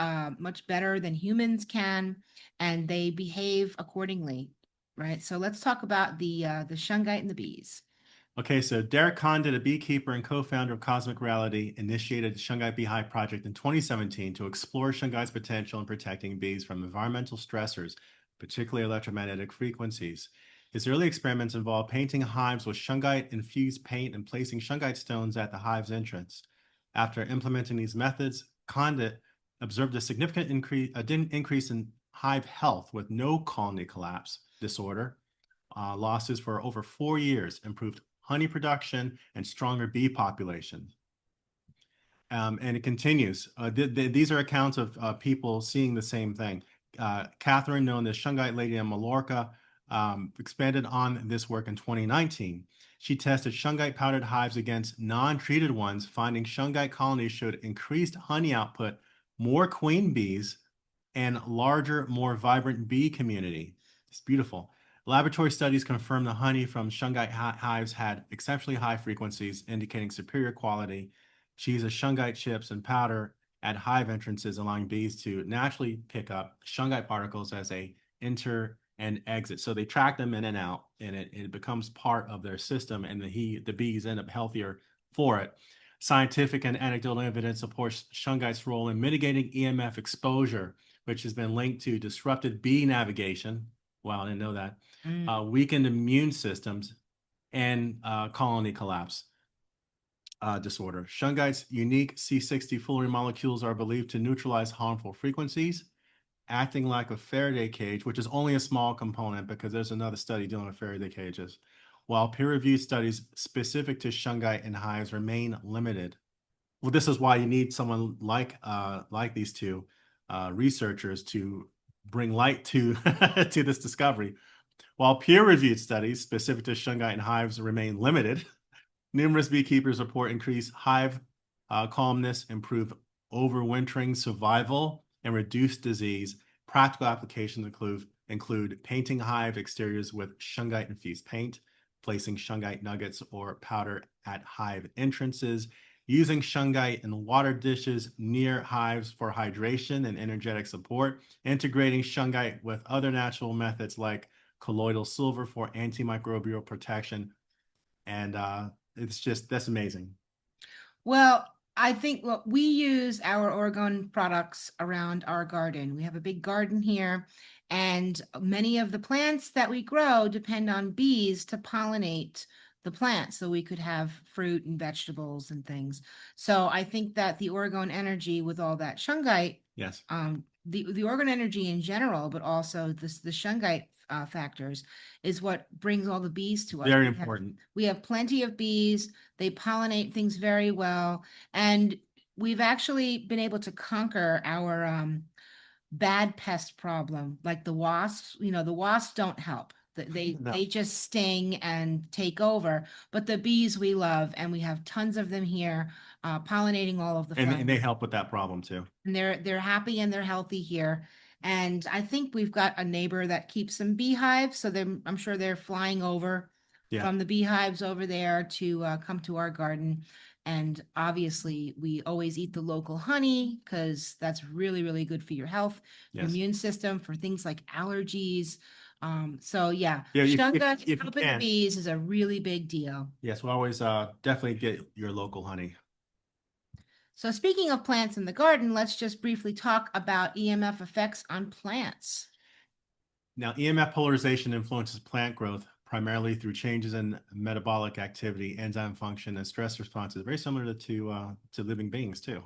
B: better than humans can, and they behave accordingly, right? So let's talk about the shungite and the bees.
A: Okay, so Derek Condit, a beekeeper and co-founder of Cosmic Reality, initiated the Shungite Beehive Project in 2017 to explore shungite's potential in protecting bees from environmental stressors, particularly electromagnetic frequencies. His early experiments involved painting hives with shungite-infused paint and placing shungite stones at the hive's entrance. After implementing these methods, Condit observed a significant increase in hive health with no colony collapse disorder. Losses for over 4 years, improved honey production, and stronger bee population. And it continues. These are accounts of people seeing the same thing. Catherine, known as Shungite Lady in Mallorca, expanded on this work in 2019. She tested shungite powdered hives against non-treated ones, finding shungite colonies showed increased honey output, more queen bees, and larger, more vibrant bee community. It's beautiful. Laboratory studies confirmed the honey from shungite hives had exceptionally high frequencies, indicating superior quality. She uses shungite chips and powder at hive entrances, allowing bees to naturally pick up shungite particles as they enter and exit. So they track them in and out, and it becomes part of their system, and the bees end up healthier for it. Scientific and anecdotal evidence supports shungite's role in mitigating EMF exposure, which has been linked to disrupted bee navigation. Wow, I didn't know that. Weakened immune systems, and colony collapse disorder. Shungite's unique C60 fullerene molecules are believed to neutralize harmful frequencies, acting like a Faraday cage, which is only a small component because there's another study dealing with Faraday cages. While peer-reviewed studies specific to shungite in hives remain limited. Well, this is why you need someone like these two researchers to bring light to to this discovery. While peer-reviewed studies specific to shungite in hives remain limited, numerous beekeepers report increased hive calmness, improved overwintering survival, and reduced disease. Practical applications include painting hive exteriors with shungite-infused paint, placing shungite nuggets or powder at hive entrances, using shungite in water dishes near hives for hydration and energetic support, integrating shungite with other natural methods like colloidal silver for antimicrobial protection, and it's just that's amazing.
B: Well, I think well, we use our Oregon products around our garden. We have a big garden here, and many of the plants that we grow depend on bees to pollinate the plants so we could have fruit and vegetables and things. So I think that the Oregon energy with all that shungite,
A: Yes,
B: the Oregon energy in general, but also the shungite factors is what brings all the bees to us.
A: very
B: We have
A: important.
B: plenty of bees. They pollinate things very well. And we've actually been able to conquer our bad pest problem, like the wasps. You know, the wasps don't help.
A: No,
B: They just sting and take over. But the bees we love, and we have tons of them here, pollinating all of the
A: and they
B: flowers.
A: help with that problem too.
B: And they're happy and they're healthy here. And I think we've got a neighbor that keeps some beehives, so I'm sure they're flying over
A: Yeah.
B: from the beehives over there to come to our garden. And obviously, we always eat the local honey because that's really, really good for your health, your
A: Yes.
B: immune system, for things like allergies. So yeah,
A: Yeah.
B: Shunga
A: If you
B: helping the
A: can,
B: bees is a really big deal.
A: yes, we'll always definitely get your local honey.
B: So speaking of plants in the garden, let's just briefly talk about EMF effects on plants.
A: Now, EMF polarization influences plant growth primarily through changes in metabolic activity, enzyme function, and stress responses, very similar to living beings too.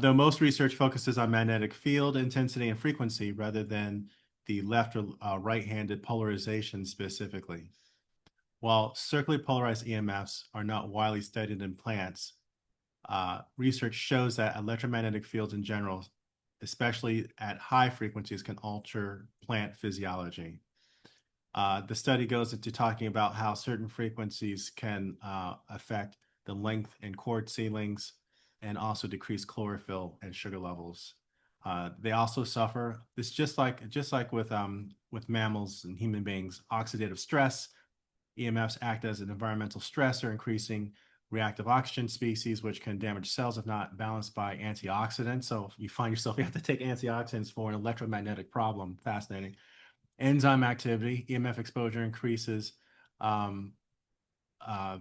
A: Though most research focuses on magnetic field intensity and frequency rather than the left or right-handed polarization specifically. While circularly polarized EMFs are not widely studied in plants, research shows that electromagnetic fields in general, especially at high frequencies, can alter plant physiology. The study goes into talking about how certain frequencies can affect the length in cord ceilings and also decrease chlorophyll and sugar levels. They also suffer this just like with mammals and human beings, oxidative stress. EMFs act as an environmental stressor, increasing reactive oxygen species, which can damage cells if not balanced by antioxidants. So if you find yourself you have to take antioxidants for an electromagnetic problem, fascinating. Enzyme activity, EMF exposure increases um, uh,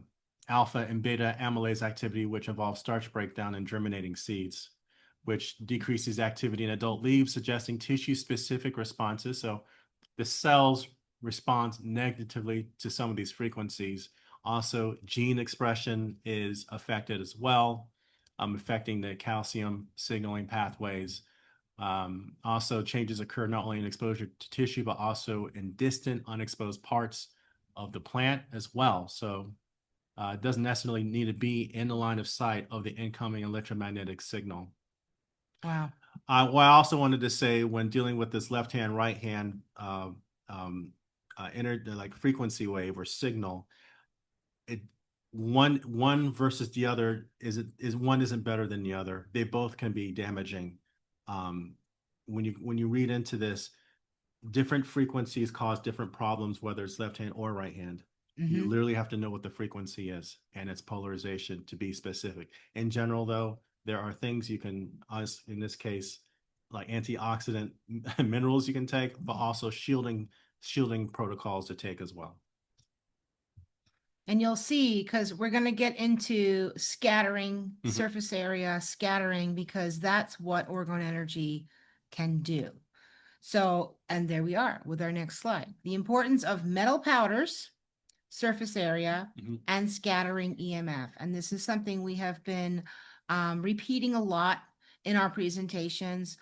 A: alpha and beta amylase activity, which involves starch breakdown in germinating seeds, which decreases activity in adult leaves, suggesting tissue-specific responses. So the cells respond negatively to some of these frequencies. Also, gene expression is affected as well, affecting the calcium signaling pathways. Also, changes occur not only in exposure to tissue, but also in distant, unexposed parts of the plant as well. So it doesn't necessarily need to be in the line of sight of the incoming electromagnetic signal.
B: Wow.
A: What I also wanted to say when dealing with this left hand, right hand um, like frequency wave or signal, it one versus the other is one isn't better than the other. They both can be damaging. Um, when you read into this, different frequencies cause different problems, whether it's left hand or right hand. You
B: Hmm.
A: literally have to know what the frequency is and its polarization to be specific. In general, though, there are things you can, in this case, like antioxidant minerals you can take, but also shielding protocols to take as well.
B: And you'll see, because we're going to get into scattering,
A: Mhm.
B: surface area scattering, because that's what Orgone Energy can do. So, and there we are with our next slide. The importance of metal powders, surface area,
A: Mhm.
B: and scattering EMF. And this is something we have been repeating a lot in our presentations.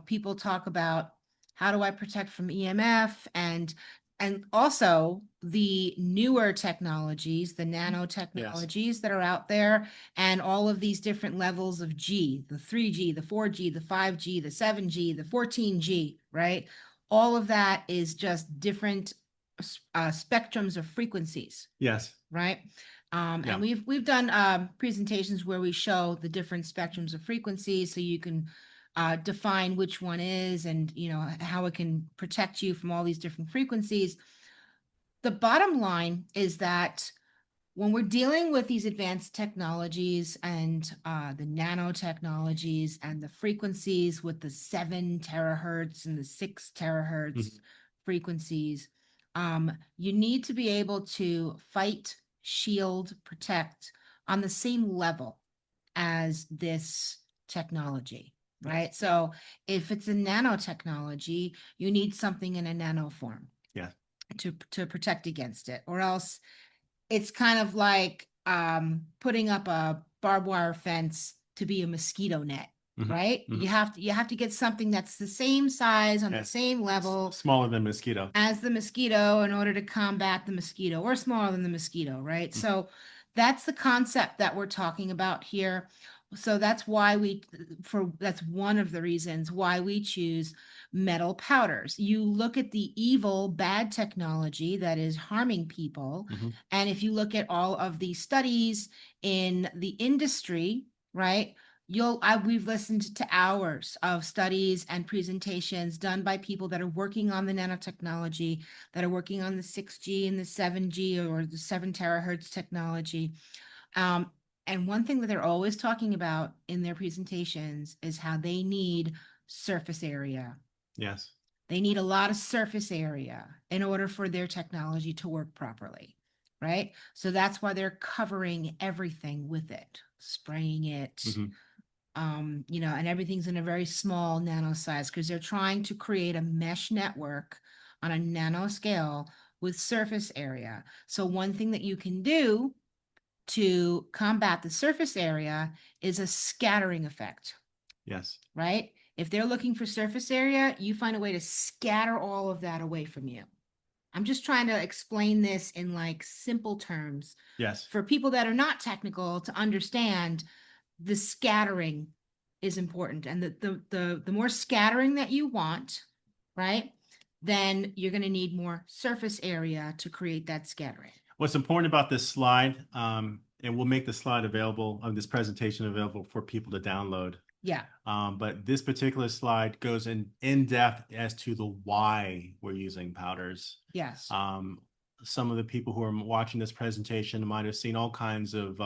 B: People talk about how do I protect from EMF, and also the newer technologies, the
A: Yes.
B: nanotechnologies that are out there, and all of these different levels of G, the 3G, the 4G, the 5G, the 7G, the 14G, right? All of that is just different spectrums of frequencies,
A: Yes.
B: right? And
A: Yeah.
B: we've done presentations where we show the different spectrums of frequencies, so you can define which one is, and you know how it can protect you from all these different frequencies. The bottom line is that when we're dealing with these advanced technologies and the nanotechnologies and the frequencies with the 7 terahertz and the 6 terahertz
A: Mhm.
B: frequencies, You need to be able to fight, shield, protect on the same level as this technology,
A: Yes.
B: right? So if it's a nanotechnology, you need something in a nano form
A: Yes.
B: to protect against it, or else it's kind of like putting up a barbed wire fence to be a mosquito net,
A: Hmm.
B: right?
A: Hmm.
B: You have to get something that's the same size on the
A: Yes.
B: same level
A: Smaller than mosquito.
B: as the mosquito in order to combat the mosquito, or smaller than the mosquito, right? So that's the concept that we're talking about here. So that's why that's one of the reasons why we choose metal powders. You look at the evil, bad technology that is harming people.
A: Hmm.
B: And if you look at all of the studies in the industry, right? We've listened to hours of studies and presentations done by people that are working on the nanotechnology, that are working on the 6G and the 7G or the 7 terahertz technology. Um, and one thing that they're always talking about in their presentations is how they need surface area.
A: Yes.
B: They need a lot of surface area in order for their technology to work properly, right? So that's why they're covering everything with it, spraying it,
A: Hmm.
B: and everything's in a very small nano size because they're trying to create a mesh network on a nano scale with surface area. So one thing that you can do to combat the surface area is a scattering effect,
A: Yes.
B: right? If they're looking for surface area, you find a way to scatter all of that away from you. I'm just trying to explain this in like simple terms
A: Yes.
B: for people that are not technical to understand the scattering is important. And the more scattering that you want, right, then you're going to need more surface area to create that scattering.
A: What's important about this slide, and we'll make the slide available, this presentation available for people to download.
B: Yeah.
A: But this particular slide goes in depth as to the why we're using powders.
B: Yes.
A: Um, some of the people who are watching this presentation might have seen all kinds of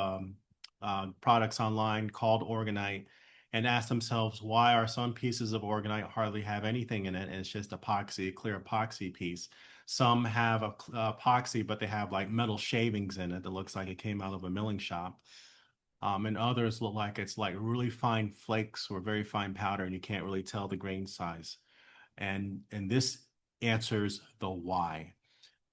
A: products online called Orgonite and ask themselves, why are some pieces of Orgonite hardly have anything in it? And it's just epoxy, a clear epoxy piece. Some have epoxy, but they have like metal shavings in it that looks like it came out of a milling shop. And others look like it's like really fine flakes or very fine powder, and you can't really tell the grain size. And this answers the why.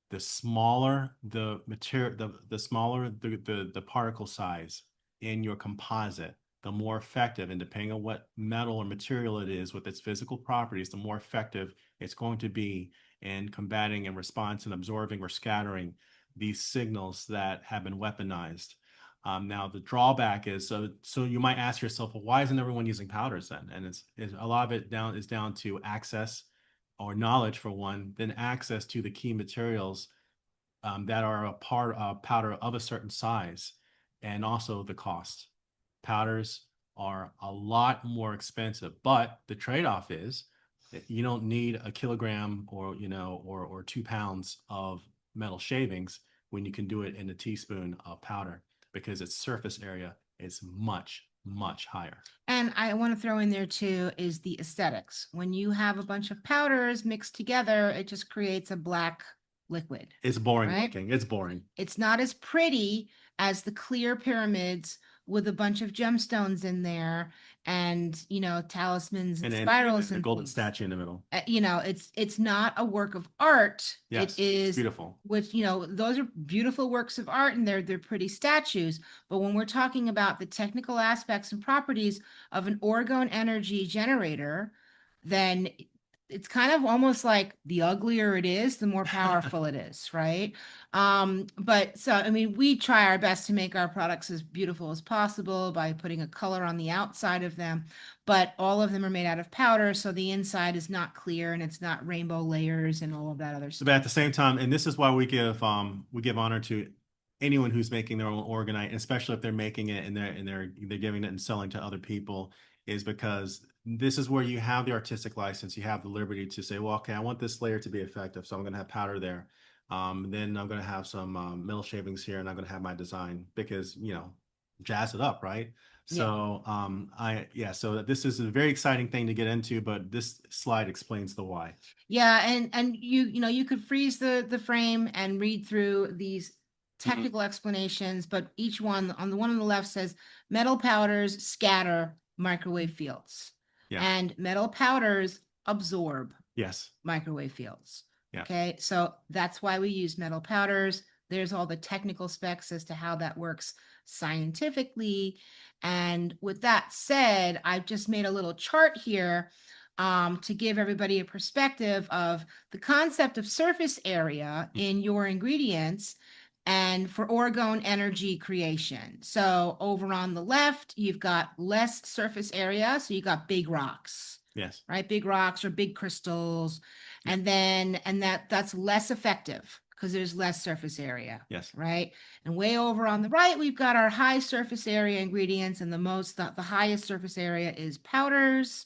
A: The smaller the material, the smaller the particle size in your composite, the more effective, and depending on what metal or material it is with its physical properties, the more effective it's going to be in combating and response and absorbing or scattering these signals that have been weaponized. Now the drawback is, so you might ask yourself, well, why isn't everyone using powders then? And it's a lot of it is down to access or knowledge for one, then access to the key materials that are a part of powder of a certain size, and also the cost. Powders are a lot more expensive, but the trade-off is that you don't need a kilogram or 2 pounds of metal shavings when you can do it in a teaspoon of powder because its surface area is much, much higher.
B: And I want to throw in there too is the aesthetics. When you have a bunch of powders mixed together, it just creates a black liquid,
A: It's boring
B: right?
A: looking. It's boring.
B: It's not as pretty as the clear pyramids with a bunch of gemstones in there and, talismans and
A: And
B: spirals
A: the
B: and
A: golden
B: things.
A: statue in the middle.
B: It's not a work of art. It
A: Yes, it's
B: is,
A: beautiful.
B: which, those are beautiful works of art and they're pretty statues. But when we're talking about the technical aspects and properties of an orgone energy generator, then it's kind of almost like the uglier it is, the more powerful it is, right? But so I mean, we try our best to make our products as beautiful as possible by putting a color on the outside of them, but all of them are made out of powder, so the inside is not clear and it's not rainbow layers and all of that other
A: But at
B: stuff.
A: the same time, and this is why we give honor to anyone who's making their own organite, especially if they're making it and they're giving it and selling to other people, is because this is where you have the artistic license. You have the liberty to say, well, okay, I want this layer to be effective, so I'm going to have powder there. Then I'm going to have some metal shavings here, and I'm going to have my design because jazz it up, right?
B: Yeah.
A: So yeah, so this is a very exciting thing to get into, but this slide explains the why.
B: Yeah, and you know you could freeze the frame and read through these
A: Mhm.
B: technical explanations, but each one on the one on the left says metal powders scatter microwave fields,
A: Yeah.
B: and metal powders absorb
A: Yes.
B: microwave fields.
A: Yeah.
B: Okay, so that's why we use metal powders. There's all the technical specs as to how that works scientifically. And with that said, I've just made a little chart here to give everybody a perspective of the concept of surface area in your ingredients and for orgone energy creation. So over on the left, you've got less surface area. So you got big rocks,
A: Yes.
B: right? Big rocks or big crystals.
A: Yeah.
B: And that's less effective because there's less surface area,
A: Yes.
B: right? And way over on the right, we've got our high surface area ingredients, and the highest surface area is powders,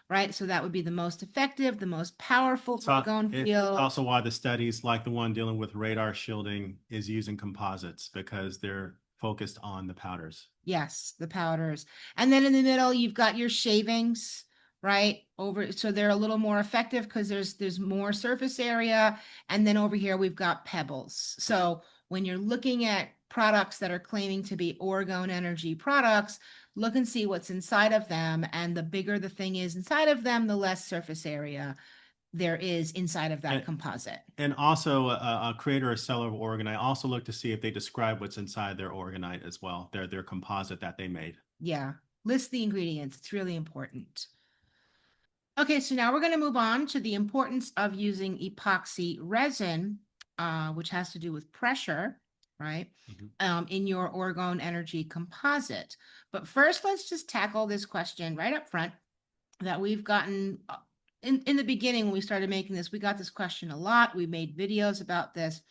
B: right? So that would be the most effective, the most powerful
A: So
B: orgone
A: it's
B: field.
A: also why the studies like the one dealing with radar shielding is using composites because they're focused on the powders.
B: Yes, the powders. And then in the middle, you've got your shavings, right? Over, so they're a little more effective because there's more surface area. And then over here, we've got pebbles. So when you're looking at products that are claiming to be orgone energy products, look and see what's inside of them. And the bigger the thing is inside of them, the less surface area there is inside of that
A: And,
B: composite.
A: and also a creator or seller of Orgonite also look to see if they describe what's inside their Orgonite as well, their composite that they made.
B: Yeah, list the ingredients. It's really important. Okay, so now we're going to move on to the importance of using epoxy resin, which has to do with pressure, right,
A: Mhm.
B: in your orgone energy composite. But first, let's just tackle this question right up front that we've gotten in the beginning when we started making this. We got this question a lot. We made videos about this,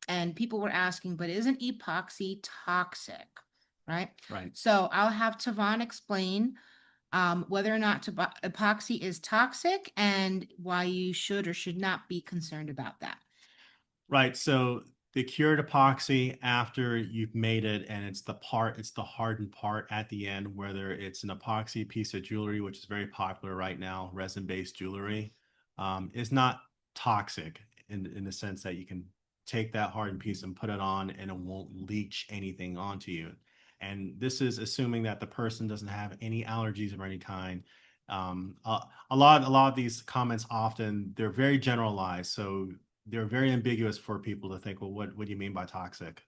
B: and people were asking, but isn't epoxy toxic, right?
A: Right.
B: So I'll have Tavon explain whether or not epoxy is toxic and why you should or should not be concerned about that.
A: Right. So the cured epoxy after you've made it and it's the hardened part at the end, whether it's an epoxy piece of jewelry, which is very popular right now, resin-based jewelry, is not toxic in the sense that you can take that hardened piece and put it on and it won't leach anything onto you. And this is assuming that the person doesn't have any allergies of any kind. Um, a, a lot of these comments often they're very generalized. So they're very ambiguous for people to think, well, what do you mean by toxic?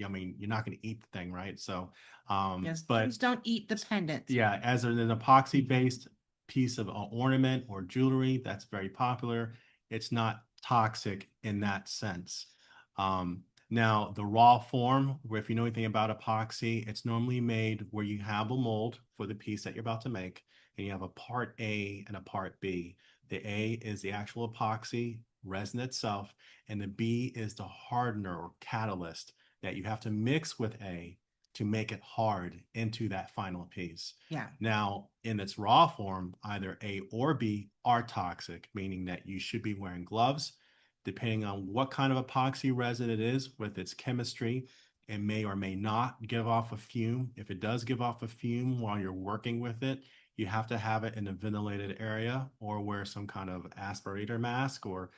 A: I mean, you're not going to eat the thing, right? So,
B: Yes,
A: but
B: please don't eat the pendants.
A: yeah, as an epoxy based piece of ornament or jewelry, that's very popular. It's not toxic in that sense. Now, the raw form, where if you know anything about epoxy, it's normally made where you have a mold for the piece that you're about to make, and you have a part A and a part B. The A is the actual epoxy resin itself, and the B is the hardener or catalyst that you have to mix with A to make it hard into that final piece.
B: Yeah.
A: Now, in its raw form, either A or B are toxic, meaning that you should be wearing gloves. Depending on what kind of epoxy resin it is with its chemistry, it may or may not give off a fume. If it does give off a fume while you're working with it, you have to have it in a ventilated area or wear some kind of aspirator mask or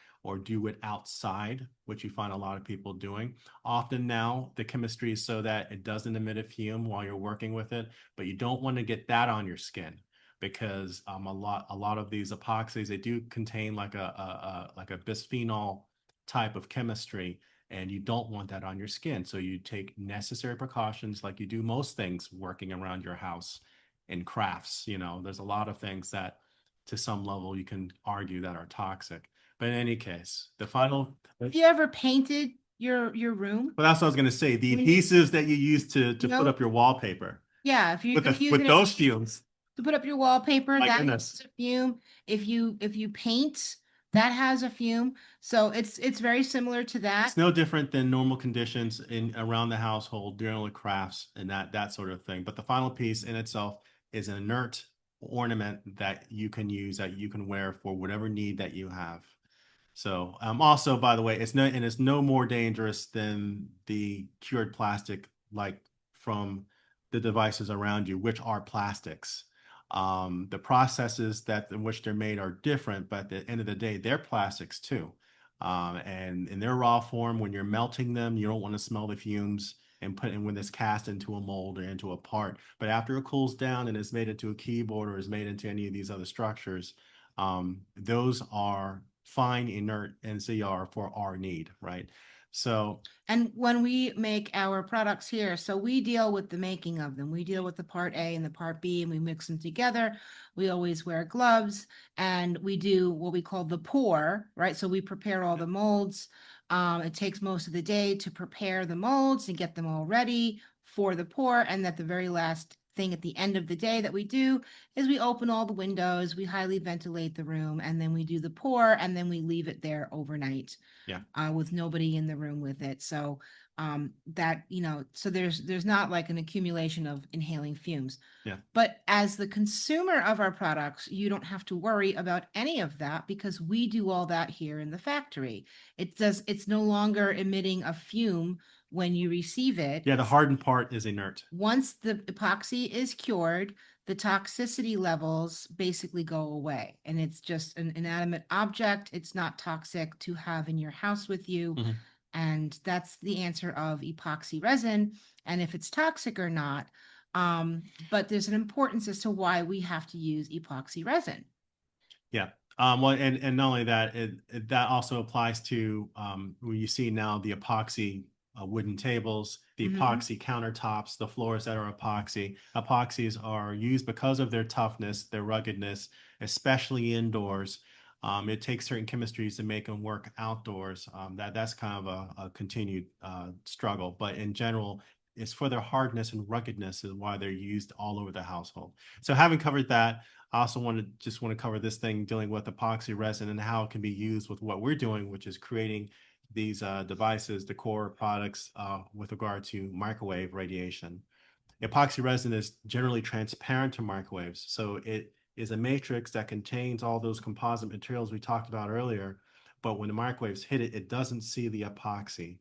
A: do it outside, which you find a lot of people doing. Often now the chemistry is so that it doesn't emit a fume while you're working with it, but you don't want to get that on your skin because a lot of these epoxies they do contain like a bisphenol type of chemistry and you don't want that on your skin. So you take necessary precautions like you do most things working around your house in crafts. You know, there's a lot of things that to some level you can argue that are toxic. But in any case, the final.
B: Have you ever painted your room?
A: Well, that's what I was going to say. The
B: When
A: adhesives that you use to
B: you
A: put
B: know,
A: up your wallpaper
B: yeah, if you're
A: with
B: gonna use
A: with
B: it
A: those fumes.
B: to put up your wallpaper,
A: My
B: that
A: goodness.
B: has a fume. If you paint, that has a fume. So it's very similar to that.
A: It's no different than normal conditions in around the household, dealing with crafts and that sort of thing. But the final piece in itself is an inert ornament that you can use that you can wear for whatever need that you have. So, also, by the way, it's no more dangerous than the cured plastic, like from the devices around you, which are plastics. The processes that in which they're made are different, but at the end of the day, they're plastics too. And in their raw form, when you're melting them, you don't want to smell the fumes and put in when it's cast into a mold or into a part. But after it cools down and is made into a keyboard or is made into any of these other structures, those are fine, inert NCR for our need, right? So
B: And when we make our products here, so we deal with the making of them. We deal with the part A and the part B, and we mix them together. We always wear gloves, and we do what we call the pour, right? So we prepare all the molds. It takes most of the day to prepare the molds and get them all ready for the pour. And at the very last thing at the end of the day that we do is we open all the windows, we highly ventilate the room, and then we do the pour, and then we leave it there overnight
A: yeah,
B: with nobody in the room with it. So that, so there's not like an accumulation of inhaling fumes.
A: yeah,
B: But as the consumer of our products, you don't have to worry about any of that because we do all that here in the factory. It's no longer emitting a fume when you receive it.
A: yeah. The hardened part is inert.
B: Once the epoxy is cured, the toxicity levels basically go away and it's just an inanimate object. It's not toxic to have in your house with you.
A: Mhm.
B: And that's the answer of epoxy resin and if it's toxic or not. But there's an importance as to why we have to use epoxy resin.
A: Yeah. Well, and not only that, that also applies to where you see now the epoxy wooden tables, the
B: Mm-hmm.
A: epoxy countertops, the floors that are epoxy. Epoxies are used because of their toughness, their ruggedness, especially indoors. It takes certain chemistries to make them work outdoors. That's kind of a continued struggle, but in general, it's for their hardness and ruggedness is why they're used all over the household. So having covered that, I also want to cover this thing dealing with epoxy resin and how it can be used with what we're doing, which is creating these devices, the core products with regard to microwave radiation. Epoxy resin is generally transparent to microwaves, so it is a matrix that contains all those composite materials we talked about earlier. But when the microwaves hit it, it doesn't see the epoxy,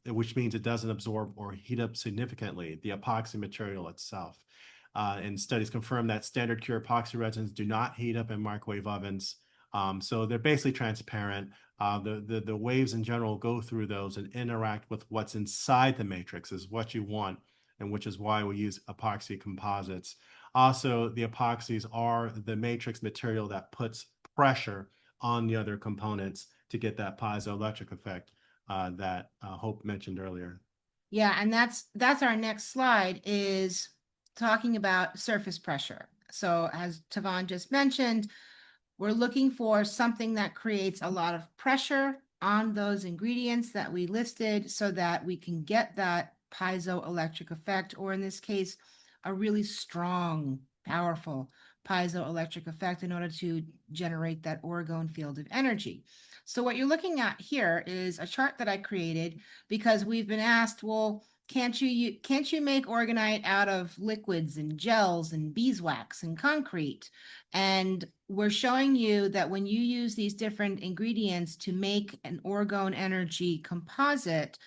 A: which means it doesn't absorb or heat up significantly the epoxy material itself. And studies confirm that standard cure epoxy resins do not heat up in microwave ovens. So they're basically transparent. The waves in general go through those and interact with what's inside the matrix is what you want, and which is why we use epoxy composites. Also, the epoxies are the matrix material that puts pressure on the other components to get that piezoelectric effect that Hope mentioned earlier.
B: Yeah, and that's our next slide is talking about surface pressure. So as Tavon just mentioned, we're looking for something that creates a lot of pressure on those ingredients that we listed so that we can get that piezoelectric effect, or in this case, a really strong, powerful piezoelectric effect in order to generate that orgone field of energy. So what you're looking at here is a chart that I created because we've been asked, well, can't you make orgonite out of liquids and gels and beeswax and concrete? And we're showing you that when you use these different ingredients to make an orgone energy composite,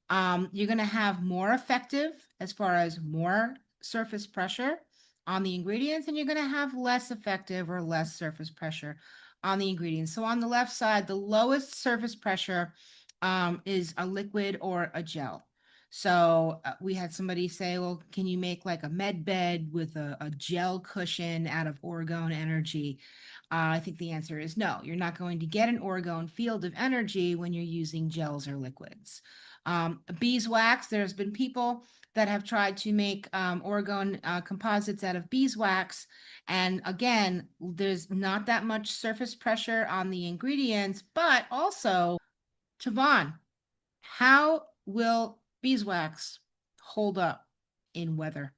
B: you're going to have more effective as far as more surface pressure on the ingredients, and you're going to have less effective or less surface pressure on the ingredients. So on the left side, the lowest surface pressure is a liquid or a gel. So we had somebody say, well, can you make like a med bed with a gel cushion out of orgone energy? I think the answer is no. You're not going to get an orgone field of energy when you're using gels or liquids. Beeswax, there's been people that have tried to make orgone composites out of beeswax. And again, there's not that much surface pressure on the ingredients, but also, Tavon, how will beeswax hold up in weather?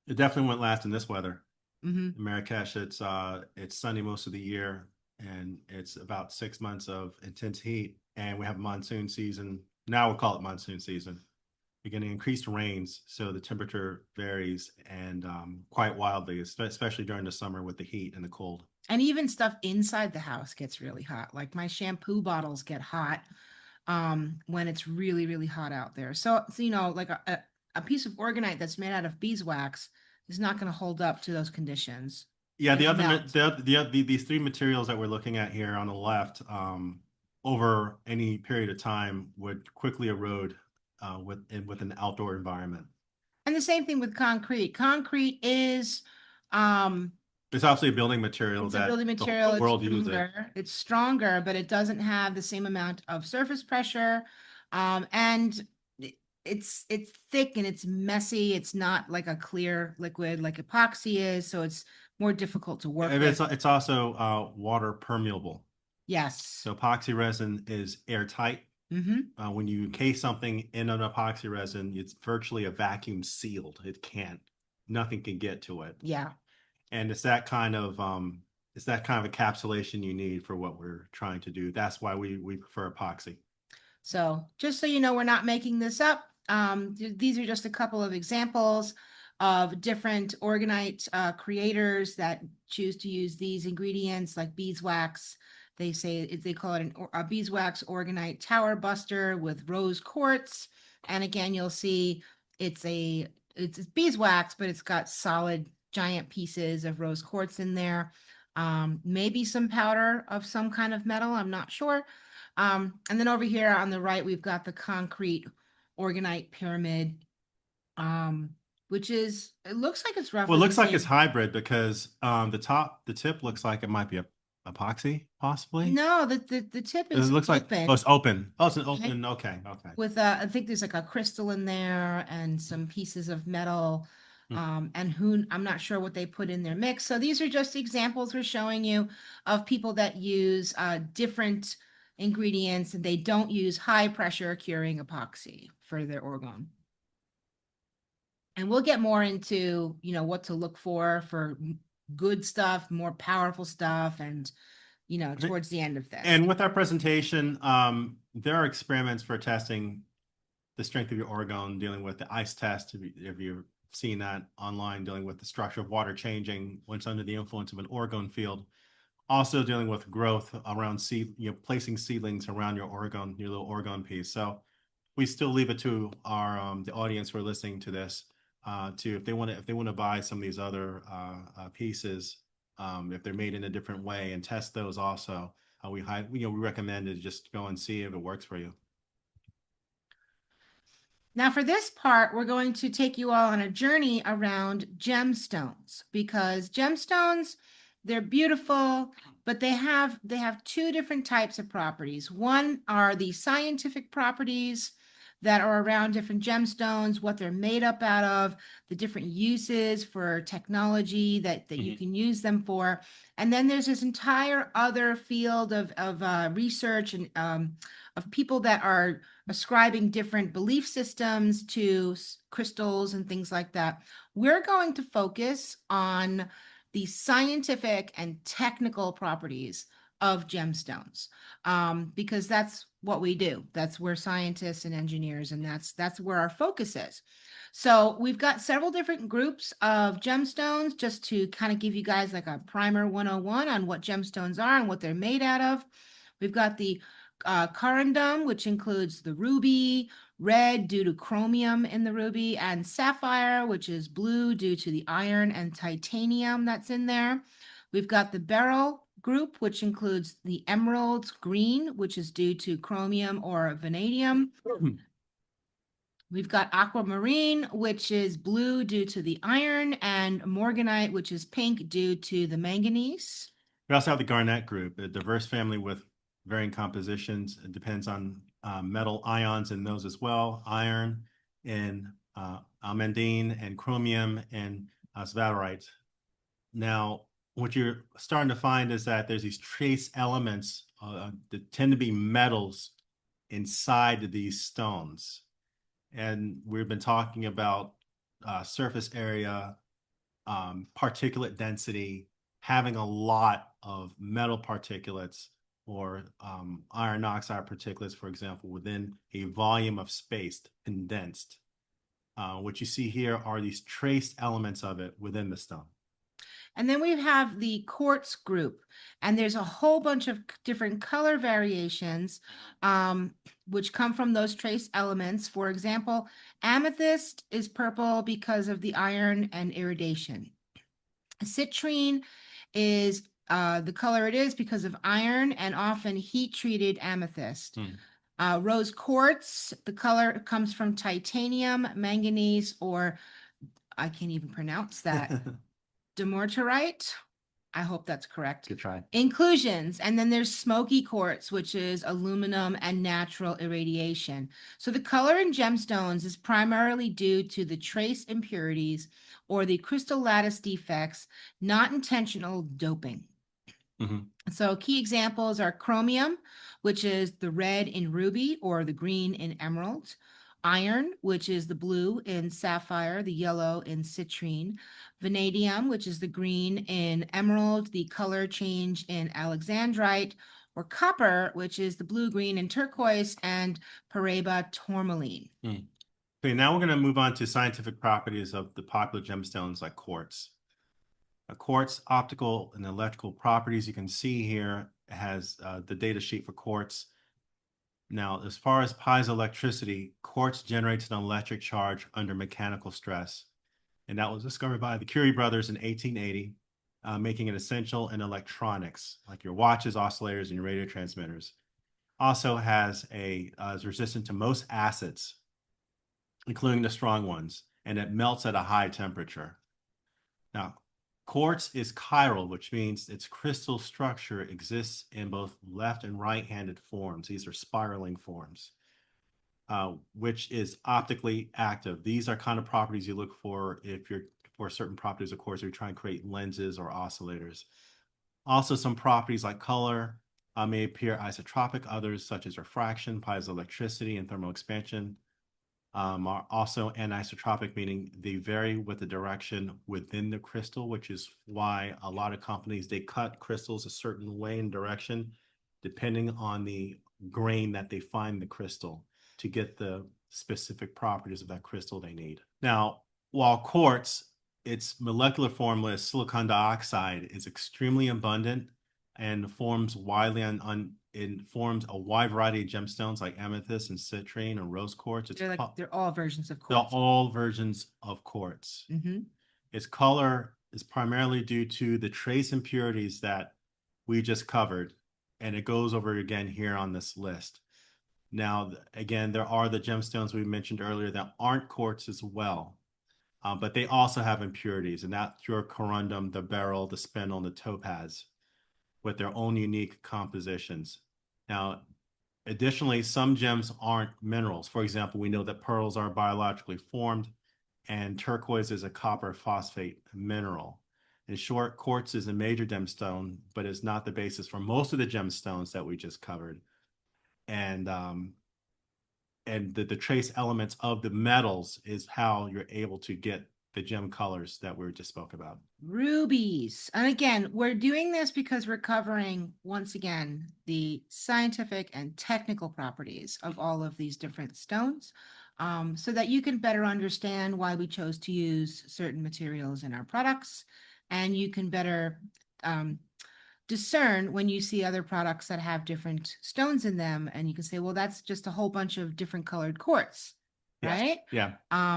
A: It definitely won't last in this weather.
B: Mm-hmm.
A: In Marrakesh, it's sunny most of the year, and it's about 6 months of intense heat. And we have monsoon season. Now we'll call it monsoon season. You're getting increased rains, so the temperature varies and quite wildly, especially during the summer with the heat and the cold.
B: And even stuff inside the house gets really hot. Like my shampoo bottles get hot when it's really, really hot out there. So like a piece of organite that's made out of beeswax is not going to hold up to those conditions.
A: Yeah,
B: It'll melt.
A: these three materials that we're looking at here on the left, over any period of time would quickly erode with an outdoor environment.
B: And the same thing with concrete. Concrete is um
A: It's obviously a building material
B: it's a
A: that
B: building
A: the
B: material.
A: whole world uses it.
B: It's stronger, but it doesn't have the same amount of surface pressure. And it's thick and it's messy. It's not like a clear liquid like epoxy is, so it's more difficult to work
A: And
B: with.
A: it's also water permeable.
B: Yes.
A: So epoxy resin is airtight.
B: Mm-hmm.
A: When you encase something in an epoxy resin, it's virtually a vacuum sealed. Nothing can get to it.
B: Yeah.
A: And it's that kind of encapsulation you need for what we're trying to do. That's why we prefer epoxy.
B: So just so you know, we're not making this up. These are just a couple of examples of different Orgonite creators that choose to use these ingredients like beeswax. They call it a beeswax Orgonite tower buster with rose quartz. And again, you'll see it's a it's beeswax, but it's got solid giant pieces of rose quartz in there. Maybe some powder of some kind of metal. I'm not sure. And then over here on the right, we've got the concrete Orgonite pyramid, um, which is, it looks like it's
A: Well,
B: roughly
A: it
B: the
A: looks like it's
B: same.
A: hybrid because the tip looks like it might be a epoxy, possibly.
B: No, the tip
A: It
B: is
A: looks like, oh,
B: open,
A: it's open. Oh, it's an
B: okay?
A: open. Okay, okay.
B: With I think there's like a crystal in there and some pieces of metal. And I'm not sure what they put in their mix. So these are just examples we're showing you of people that use different ingredients and they don't use high pressure curing epoxy for their orgone. And we'll get more into, what to look for good stuff, more powerful stuff, and, towards the end of this.
A: And with our presentation, there are experiments for testing the strength of your orgone, dealing with the ice test, if you've seen that online, dealing with the structure of water changing when it's under the influence of an orgone field. Also dealing with growth around placing seedlings around your little orgone piece. So we still leave it to our the audience who are listening to this to if they want to buy some of these other pieces, if they're made in a different way, and test those also. We recommend to just go and see if it works for you.
B: Now, for this part, we're going to take you all on a journey around gemstones because gemstones, they're beautiful, but they have two different types of properties. One are the scientific properties that are around different gemstones, what they're made up out of, the different uses for technology that you can use them for. And then there's this entire other field of research and of people that are ascribing different belief systems to crystals and things like that. We're going to focus on the scientific and technical properties of gemstones because that's what we do. That's where scientists and engineers, and that's where our focus is. So we've got several different groups of gemstones just to kind of give you guys like a primer 101 on what gemstones are and what they're made out of. We've got the corundum, which includes the ruby, red due to chromium in the ruby, and sapphire, which is blue due to the iron and titanium that's in there. We've got the beryl group, which includes the emerald green, which is due to chromium or vanadium. We've got aquamarine, which is blue due to the iron, and morganite, which is pink due to the manganese.
A: We also have the garnet group, a diverse family with varying compositions. It depends on metal ions in those as well, iron and almandine and chromium and sphalerite. Now, what you're starting to find is that there's these trace elements that tend to be metals inside these stones. And we've been talking about surface area, particulate density, having a lot of metal particulates or iron oxide particulates, for example, within a volume of space condensed. What you see here are these trace elements of it within the stone.
B: And then we have the quartz group, and there's a whole bunch of different color variations, which come from those trace elements. For example, amethyst is purple because of the iron and iridation. Citrine is the color it is because of iron and often heat treated amethyst. Rose quartz, the color comes from titanium, manganese, or I can't even pronounce that. Demorterite. I hope that's correct.
A: Good try.
B: Inclusions. And then there's smoky quartz, which is aluminum and natural irradiation. So the color in gemstones is primarily due to the trace impurities or the crystal lattice defects, not intentional doping.
A: Mhm.
B: So key examples are chromium, which is the red in ruby or the green in emerald. Iron, which is the blue in sapphire, the yellow in citrine. Vanadium, which is the green in emerald, the color change in alexandrite. Or copper, which is the blue, green in turquoise, and Paraiba tourmaline.
A: Okay, now we're going to move on to scientific properties of the popular gemstones like quartz. A quartz optical and electrical properties you can see here has the data sheet for quartz. Now, as far as piezoelectricity, quartz generates an electric charge under mechanical stress. And that was discovered by the Curie brothers in 1880, making it essential in electronics, like your watches, oscillators, and your radio transmitters. Also is resistant to most acids, including the strong ones, and it melts at a high temperature. Now, quartz is chiral, which means its crystal structure exists in both left and right-handed forms. These are spiraling forms, which is optically active. These are kind of properties you look for if you're for certain properties, of course, if you're trying to create lenses or oscillators. Also, some properties like color may appear isotropic. Others, such as refraction, piezoelectricity, and thermal expansion, are also anisotropic, meaning they vary with the direction within the crystal, which is why a lot of companies, they cut crystals a certain way and direction, depending on the grain that they find the crystal to get the specific properties of that crystal they need. Now, while quartz, its molecular formula is silicon dioxide, is extremely abundant and forms widely it forms a wide variety of gemstones like amethyst and citrine or rose quartz.
B: They're all versions of
A: They're
B: quartz.
A: all versions of quartz. Its color is primarily due to the trace impurities that we just covered, and it goes over again here on this list. Now, again, there are the gemstones we mentioned earlier that aren't quartz as well, but they also have impurities, and that's your corundum, the beryl, the spinel, and the topaz, with their own unique compositions. Now, additionally, some gems aren't minerals. For example, we know that pearls are biologically formed, and turquoise is a copper phosphate mineral. In short, quartz is a major gemstone, but is not the basis for most of the gemstones that we just covered. And the trace elements of the metals is how you're able to get the gem colors that we just spoke about.
B: Rubies. And again, we're doing this because we're covering, once again, the scientific and technical properties of all of these different stones, so that you can better understand why we chose to use certain materials in our products, and you can better discern when you see other products that have different stones in them, and you can say, well, that's just a whole bunch of different colored quartz,
A: Yes.
B: right?
A: Yeah.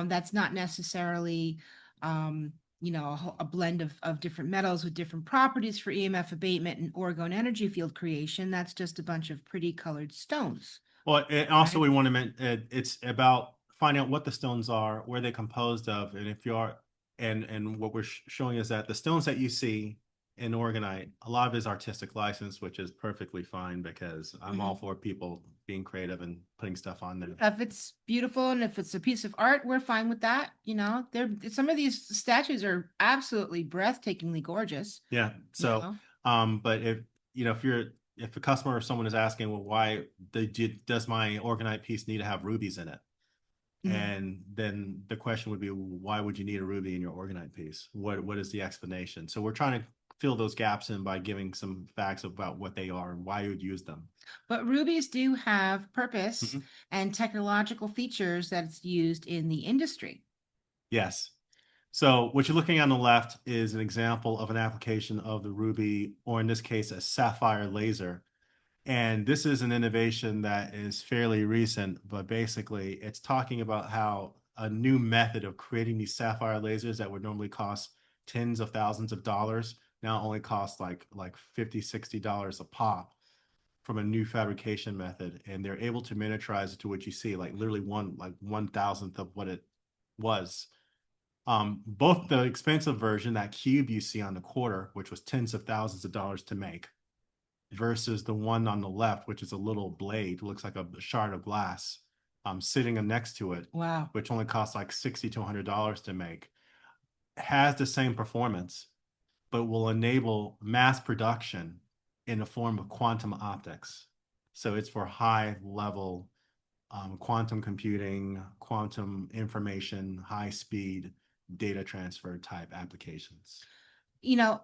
B: That's not necessarily a blend of different metals with different properties for EMF abatement and orgone energy field creation. That's just a bunch of pretty colored stones.
A: Well, also
B: Right.
A: we want to mention it's about finding out what the stones are, where they're composed of, and if you are, and what we're showing is that the stones that you see in Orgonite, a lot of it is artistic license, which is perfectly fine because I'm all for people being creative and putting stuff on there.
B: If it's beautiful and if it's a piece of art, we're fine with that. Some of these statues are absolutely breathtakingly gorgeous.
A: Yeah. So, but if a customer or someone is asking, well, why does my Orgonite piece need to have rubies in it? And then the question would be, why would you need a ruby in your Orgonite piece? What is the explanation? So we're trying to fill those gaps in by giving some facts about what they are and why you would use them.
B: But rubies do have purpose and technological features that's used in the industry.
A: Yes. So what you're looking on the left is an example of an application of the ruby, or in this case, a sapphire laser. And this is an innovation that is fairly recent, but basically it's talking about how a new method of creating these sapphire lasers that would normally cost tens of thousands of dollars now only cost like 50, $60 a pop from a new fabrication method. And they're able to miniaturize it to what you see, like literally one thousandth of what it was. Both the expensive version, that cube you see on the quarter, which was tens of thousands of dollars to make, versus the one on the left, which is a little blade, looks like a shard of glass, sitting next to it,
B: Wow.
A: which only costs like $60 to $100 to make, has the same performance, but will enable mass production in the form of quantum optics. So it's for high level quantum computing, quantum information, high speed data transfer type applications.
B: You know,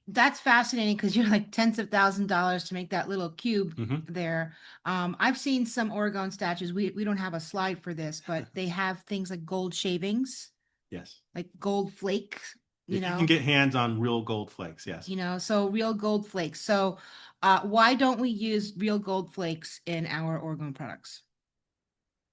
B: that's fascinating because you're like tens of $1,000s to make that little cube
A: Mm-hmm.
B: there. I've seen some Oregon statues. We don't have a slide for this, but they have things like gold shavings,
A: Yes.
B: like gold flakes, you
A: If you can
B: know,
A: get hands on real gold flakes, yes.
B: so real gold flakes. So, why don't we use real gold flakes in our Oregon products?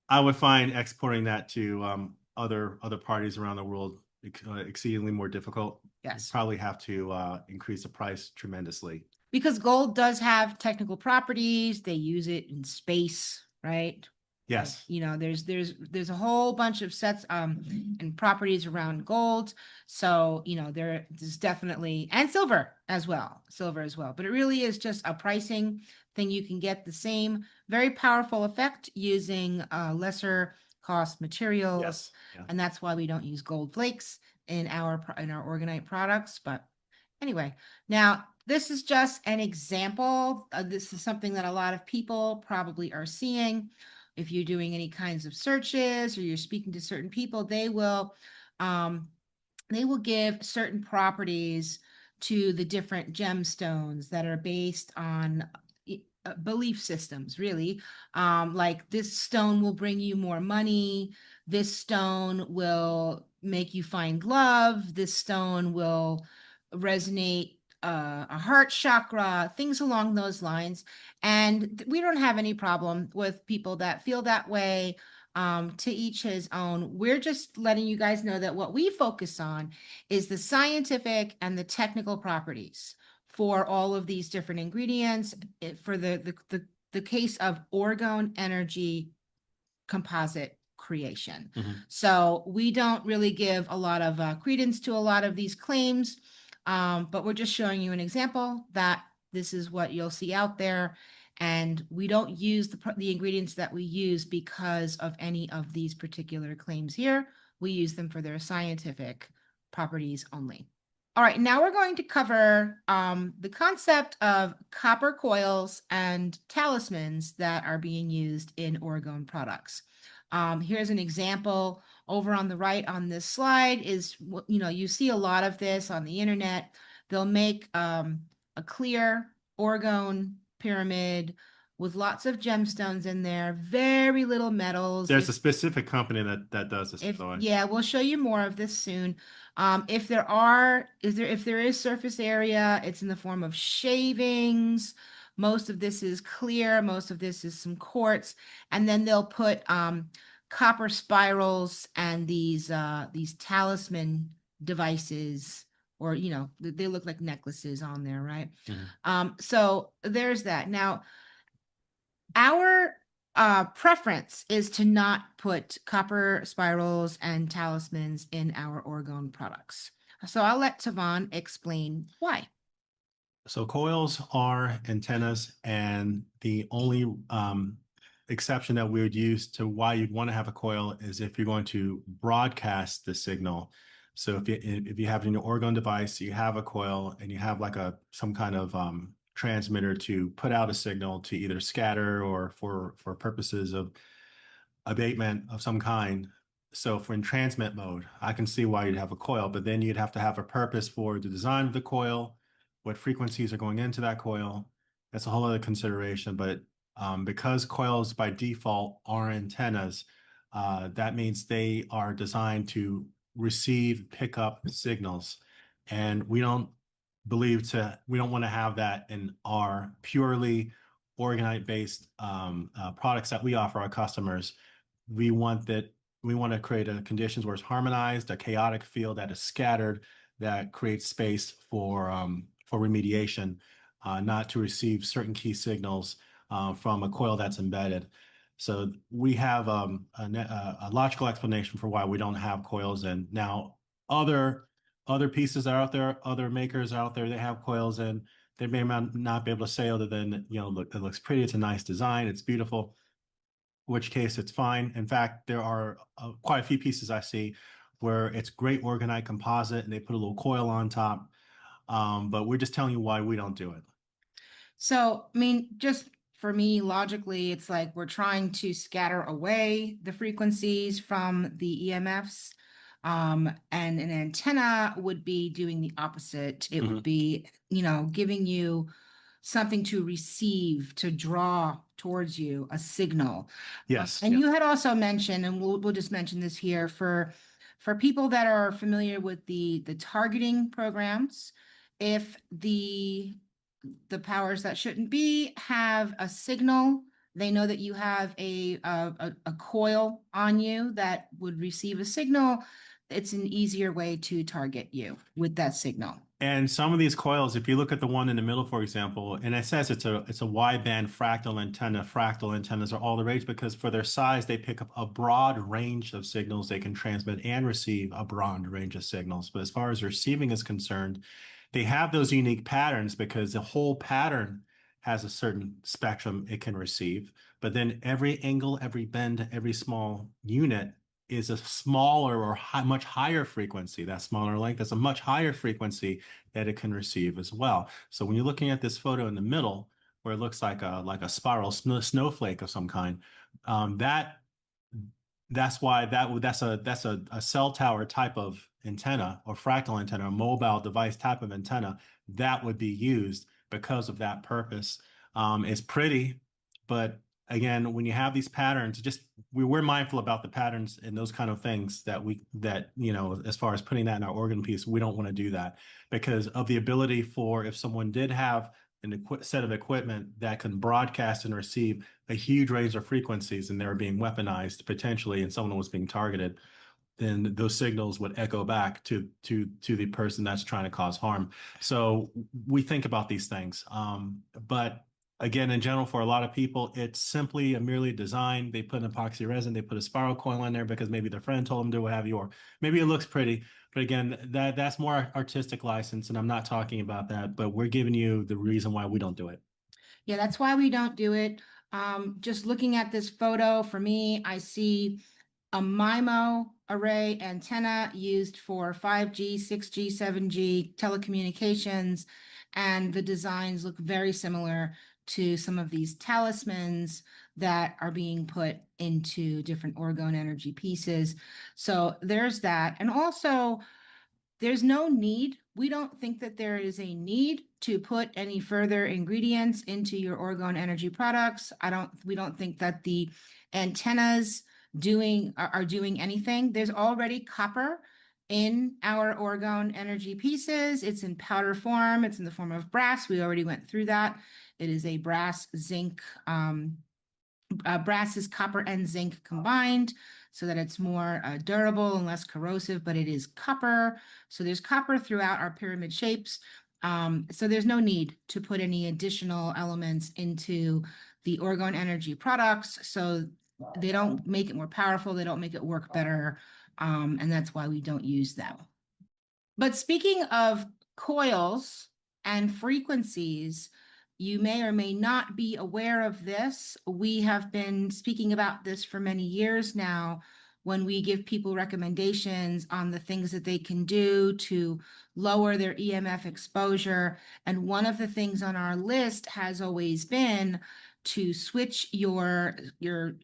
A: I would find exporting that to other parties around the world exceedingly more difficult. You
B: Yes.
A: probably have to increase the price tremendously.
B: Because gold does have technical properties. They use it in space, right? Like,
A: Yes.
B: there's a whole bunch of sets and properties around gold. So, there's definitely, and silver as well. Silver as well. But it really is just a pricing thing. You can get the same very powerful effect using lesser cost materials.
A: Yes. Yeah.
B: And that's why we don't use gold flakes in our Orgonite products. But anyway, now this is just an example. This is something that a lot of people probably are seeing. If you're doing any kinds of searches or you're speaking to certain people, um, they will give certain properties to the different gemstones that are based on belief systems, really. Like this stone will bring you more money. This stone will make you find love. This stone will resonate a heart chakra, things along those lines. And we don't have any problem with people that feel that way. To each his own. We're just letting you guys know that what we focus on is the scientific and the technical properties for all of these different ingredients. For the case of orgone energy composite creation.
A: Mhm.
B: So we don't really give a lot of credence to a lot of these claims, but we're just showing you an example that this is what you'll see out there. And we don't use the ingredients that we use because of any of these particular claims here. We use them for their scientific properties only. All right, now we're going to cover the concept of copper coils and talismans that are being used in Orgone products. Here's an example over on the right on this slide is, you see a lot of this on the internet. They'll make a clear Orgone pyramid with lots of gemstones in there, very little metals.
A: There's a specific company that does this, by
B: If
A: the way.
B: Yeah, we'll show you more of this soon. If there is surface area, it's in the form of shavings. Most of this is clear, most of this is some quartz, and then they'll put copper spirals and these talisman devices, or they look like necklaces on there, right?
A: Mhm.
B: So there's that. Now, our preference is to not put copper spirals and talismans in our orgone products. So I'll let Tavon explain why.
A: So coils are antennas, and the only exception that we would use to why you'd want to have a coil is if you're going to broadcast the signal. So if you have an orgone device, you have a coil, and you have like some kind of transmitter to put out a signal to either scatter or for purposes of abatement of some kind. So for in transmit mode, I can see why you'd have a coil, but then you'd have to have a purpose for the design of the coil, what frequencies are going into that coil. That's a whole other consideration. But because coils by default are antennas, that means they are designed to receive, pick up signals. And we don't want to have that in our purely Orgonite based products that we offer our customers. We want that, we want to create a conditions where it's harmonized, a chaotic field that is scattered, that creates space for remediation, not to receive certain key signals from a coil that's embedded. So we have a logical explanation for why we don't have coils in. Now, other pieces are out there, other makers out there, they have coils in. They may not be able to say other than, look, it looks pretty, it's a nice design, it's beautiful, in which case it's fine. In fact, there are quite a few pieces I see where it's great orgonite composite and they put a little coil on top. But we're just telling you why we don't do it.
B: So, I mean, just for me, logically, it's like we're trying to scatter away the frequencies from the EMFs. And an antenna would be doing the opposite. It would
A: Mhm.
B: be, giving you something to receive, to draw towards you, a signal.
A: Yes.
B: And you had also mentioned, and we'll just mention this here for people that are familiar with the targeting programs, if the powers that shouldn't be have a signal. They know that you have a coil on you that would receive a signal. It's an easier way to target you with that signal.
A: And some of these coils, if you look at the one in the middle, for example, and it says it's a wideband fractal antenna. Fractal antennas are all the rage because for their size, they pick up a broad range of signals. They can transmit and receive a broad range of signals. But as far as receiving is concerned, they have those unique patterns because the whole pattern has a certain spectrum it can receive. But then every angle, every bend, every small unit is a smaller or much higher frequency. That smaller length is a much higher frequency that it can receive as well. So when you're looking at this photo in the middle, where it looks like a spiral snowflake of some kind, that that's why that's a cell tower type of antenna or fractal antenna, a mobile device type of antenna that would be used because of that purpose. It's pretty, but again, when you have these patterns, just we're mindful about the patterns and those kind of things as far as putting that in our organ piece, we don't want to do that because of the ability for if someone did have set of equipment that can broadcast and receive a huge range of frequencies and they were being weaponized potentially and someone was being targeted, then those signals would echo back to the person that's trying to cause harm. So we think about these things. But again, in general, for a lot of people, it's simply a merely design. They put an epoxy resin, they put a spiral coil in there because maybe their friend told them to, what have you, or maybe it looks pretty. But again, that's more artistic license, and I'm not talking about that, but we're giving you the reason why we don't do it.
B: Yeah, that's why we don't do it. Just looking at this photo, for me, I see a MIMO array antenna used for 5G, 6G, 7G telecommunications, and the designs look very similar to some of these talismans that are being put into different orgone energy pieces. So there's that. And also, there's no need. We don't think that there is a need to put any further ingredients into your orgone energy products. We don't think that the antennas are doing anything. There's already copper in our orgone energy pieces. It's in powder form. It's in the form of brass. We already went through that. It is a brass zinc brass is copper and zinc combined so that it's more durable and less corrosive, but it is copper. So there's copper throughout our pyramid shapes. So there's no need to put any additional elements into the orgone energy products. So they don't make it more powerful. They don't make it work better. And that's why we don't use them. But speaking of coils and frequencies, you may or may not be aware of this. We have been speaking about this for many years now when we give people recommendations on the things that they can do to lower their EMF exposure. And one of the things on our list has always been to switch your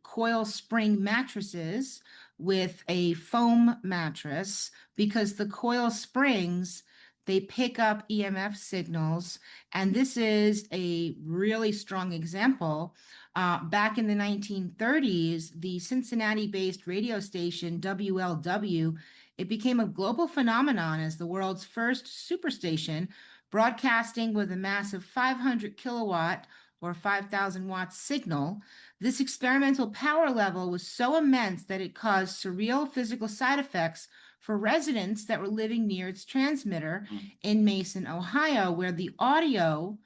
B: coil spring mattresses with a foam mattress because the coil springs, they pick up EMF signals. And this is a really strong example. Back in the 1930s, the Cincinnati-based radio station WLW It became a global phenomenon as the world's first superstation, broadcasting with a massive 500 kilowatt or 5,000 watt signal. This experimental power level was so immense that it caused surreal physical side effects for residents that were living near its transmitter in Mason, Ohio, where the audio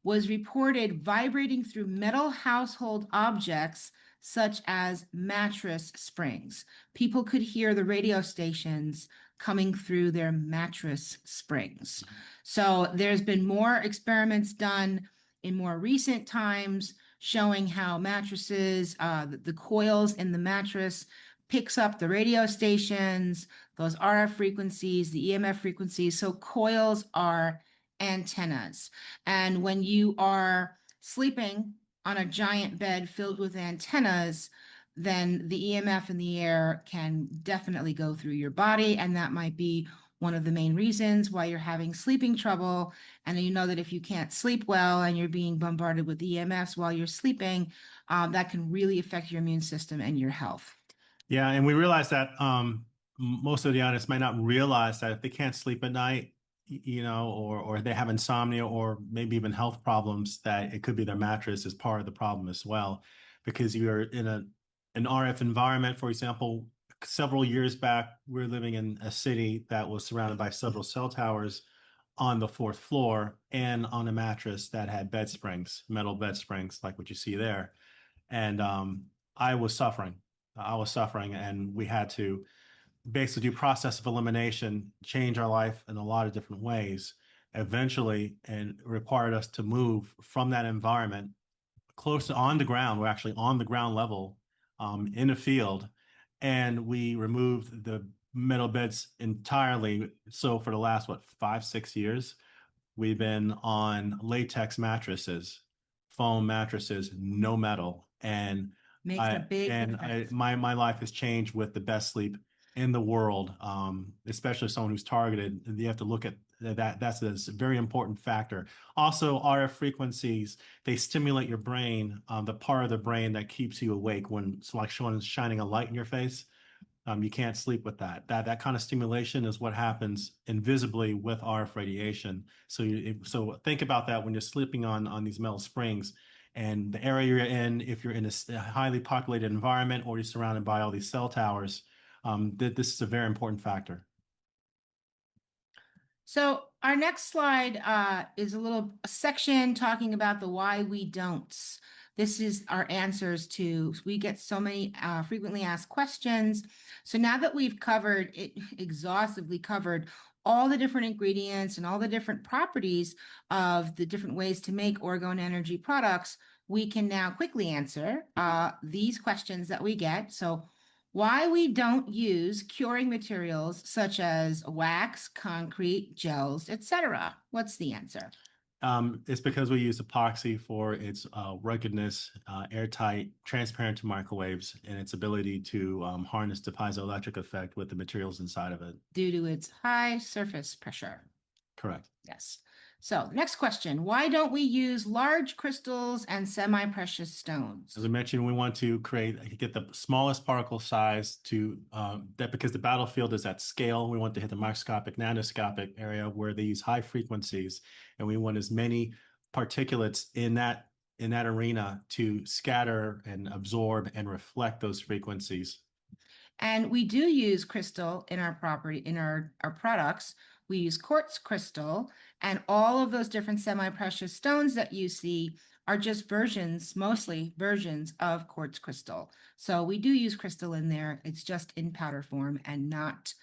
B: was reported vibrating through metal household objects such as mattress springs. People could hear the radio stations coming through their mattress springs. So there's been more experiments done in more recent times showing how mattresses, the coils in the mattress picks up the radio stations, those RF frequencies, the EMF frequencies. So coils are antennas. And when you are sleeping on a giant bed filled with antennas, then the EMF in the air can definitely go through your body. And that might be one of the main reasons why you're having sleeping trouble. And you know that if you can't sleep well and you're being bombarded with EMFs while you're sleeping, that can really affect your immune system and your health.
A: Yeah, and we realize that most of the audience might not realize that if they can't sleep at night, or they have insomnia or maybe even health problems, that it could be their mattress is part of the problem as well, because you're in an RF environment. For example, several years back, we were living in a city that was surrounded by several cell towers on the fourth floor and on a mattress that had bed springs, metal bed springs, like what you see there. And I was suffering. I was suffering, and we had to basically do process of elimination, change our life in a lot of different ways. Eventually, and required us to move from that environment close to on the ground. We're actually on the ground level in a field, and we removed the metal beds entirely. So for the last, what, 5, 6 years, we've been on latex mattresses, foam mattresses, no metal, and
B: Makes a big difference.
A: my life has changed with the best sleep in the world. Especially someone who's targeted. You have to look at that. That's a very important factor. Also, RF frequencies, they stimulate your brain, the part of the brain that keeps you awake when it's like someone's shining a light in your face. You can't sleep with that. That kind of stimulation is what happens invisibly with RF radiation. So think about that when you're sleeping on these metal springs, and the area you're in. If you're in a highly populated environment or you're surrounded by all these cell towers, this is a very important factor.
B: So our next slide is a section talking about the why we don'ts. This is our answers to, we get so many frequently asked questions. So now that we've covered it, exhaustively covered all the different ingredients and all the different properties of the different ways to make Orgone Energy products, we can now quickly answer these questions that we get. So why we don't use curing materials such as wax, concrete, gels, etc. What's the answer?
A: It's because we use epoxy for its ruggedness, airtight, transparent to microwaves, and its ability to harness the piezoelectric effect with the materials inside of it.
B: Due to its high surface pressure.
A: Correct.
B: Yes. So next question, why don't we use large crystals and semi-precious stones?
A: As I mentioned, we want to get the smallest particle size to that, because the battlefield is at scale. We want to hit the microscopic, nanoscopic area where they use high frequencies, and we want as many particulates in that arena to scatter and absorb and reflect those frequencies.
B: And we do use crystal in our our products. We use quartz crystal, and all of those different semi-precious stones that you see are just mostly versions of quartz crystal. So we do use crystal in there. It's just in powder form and not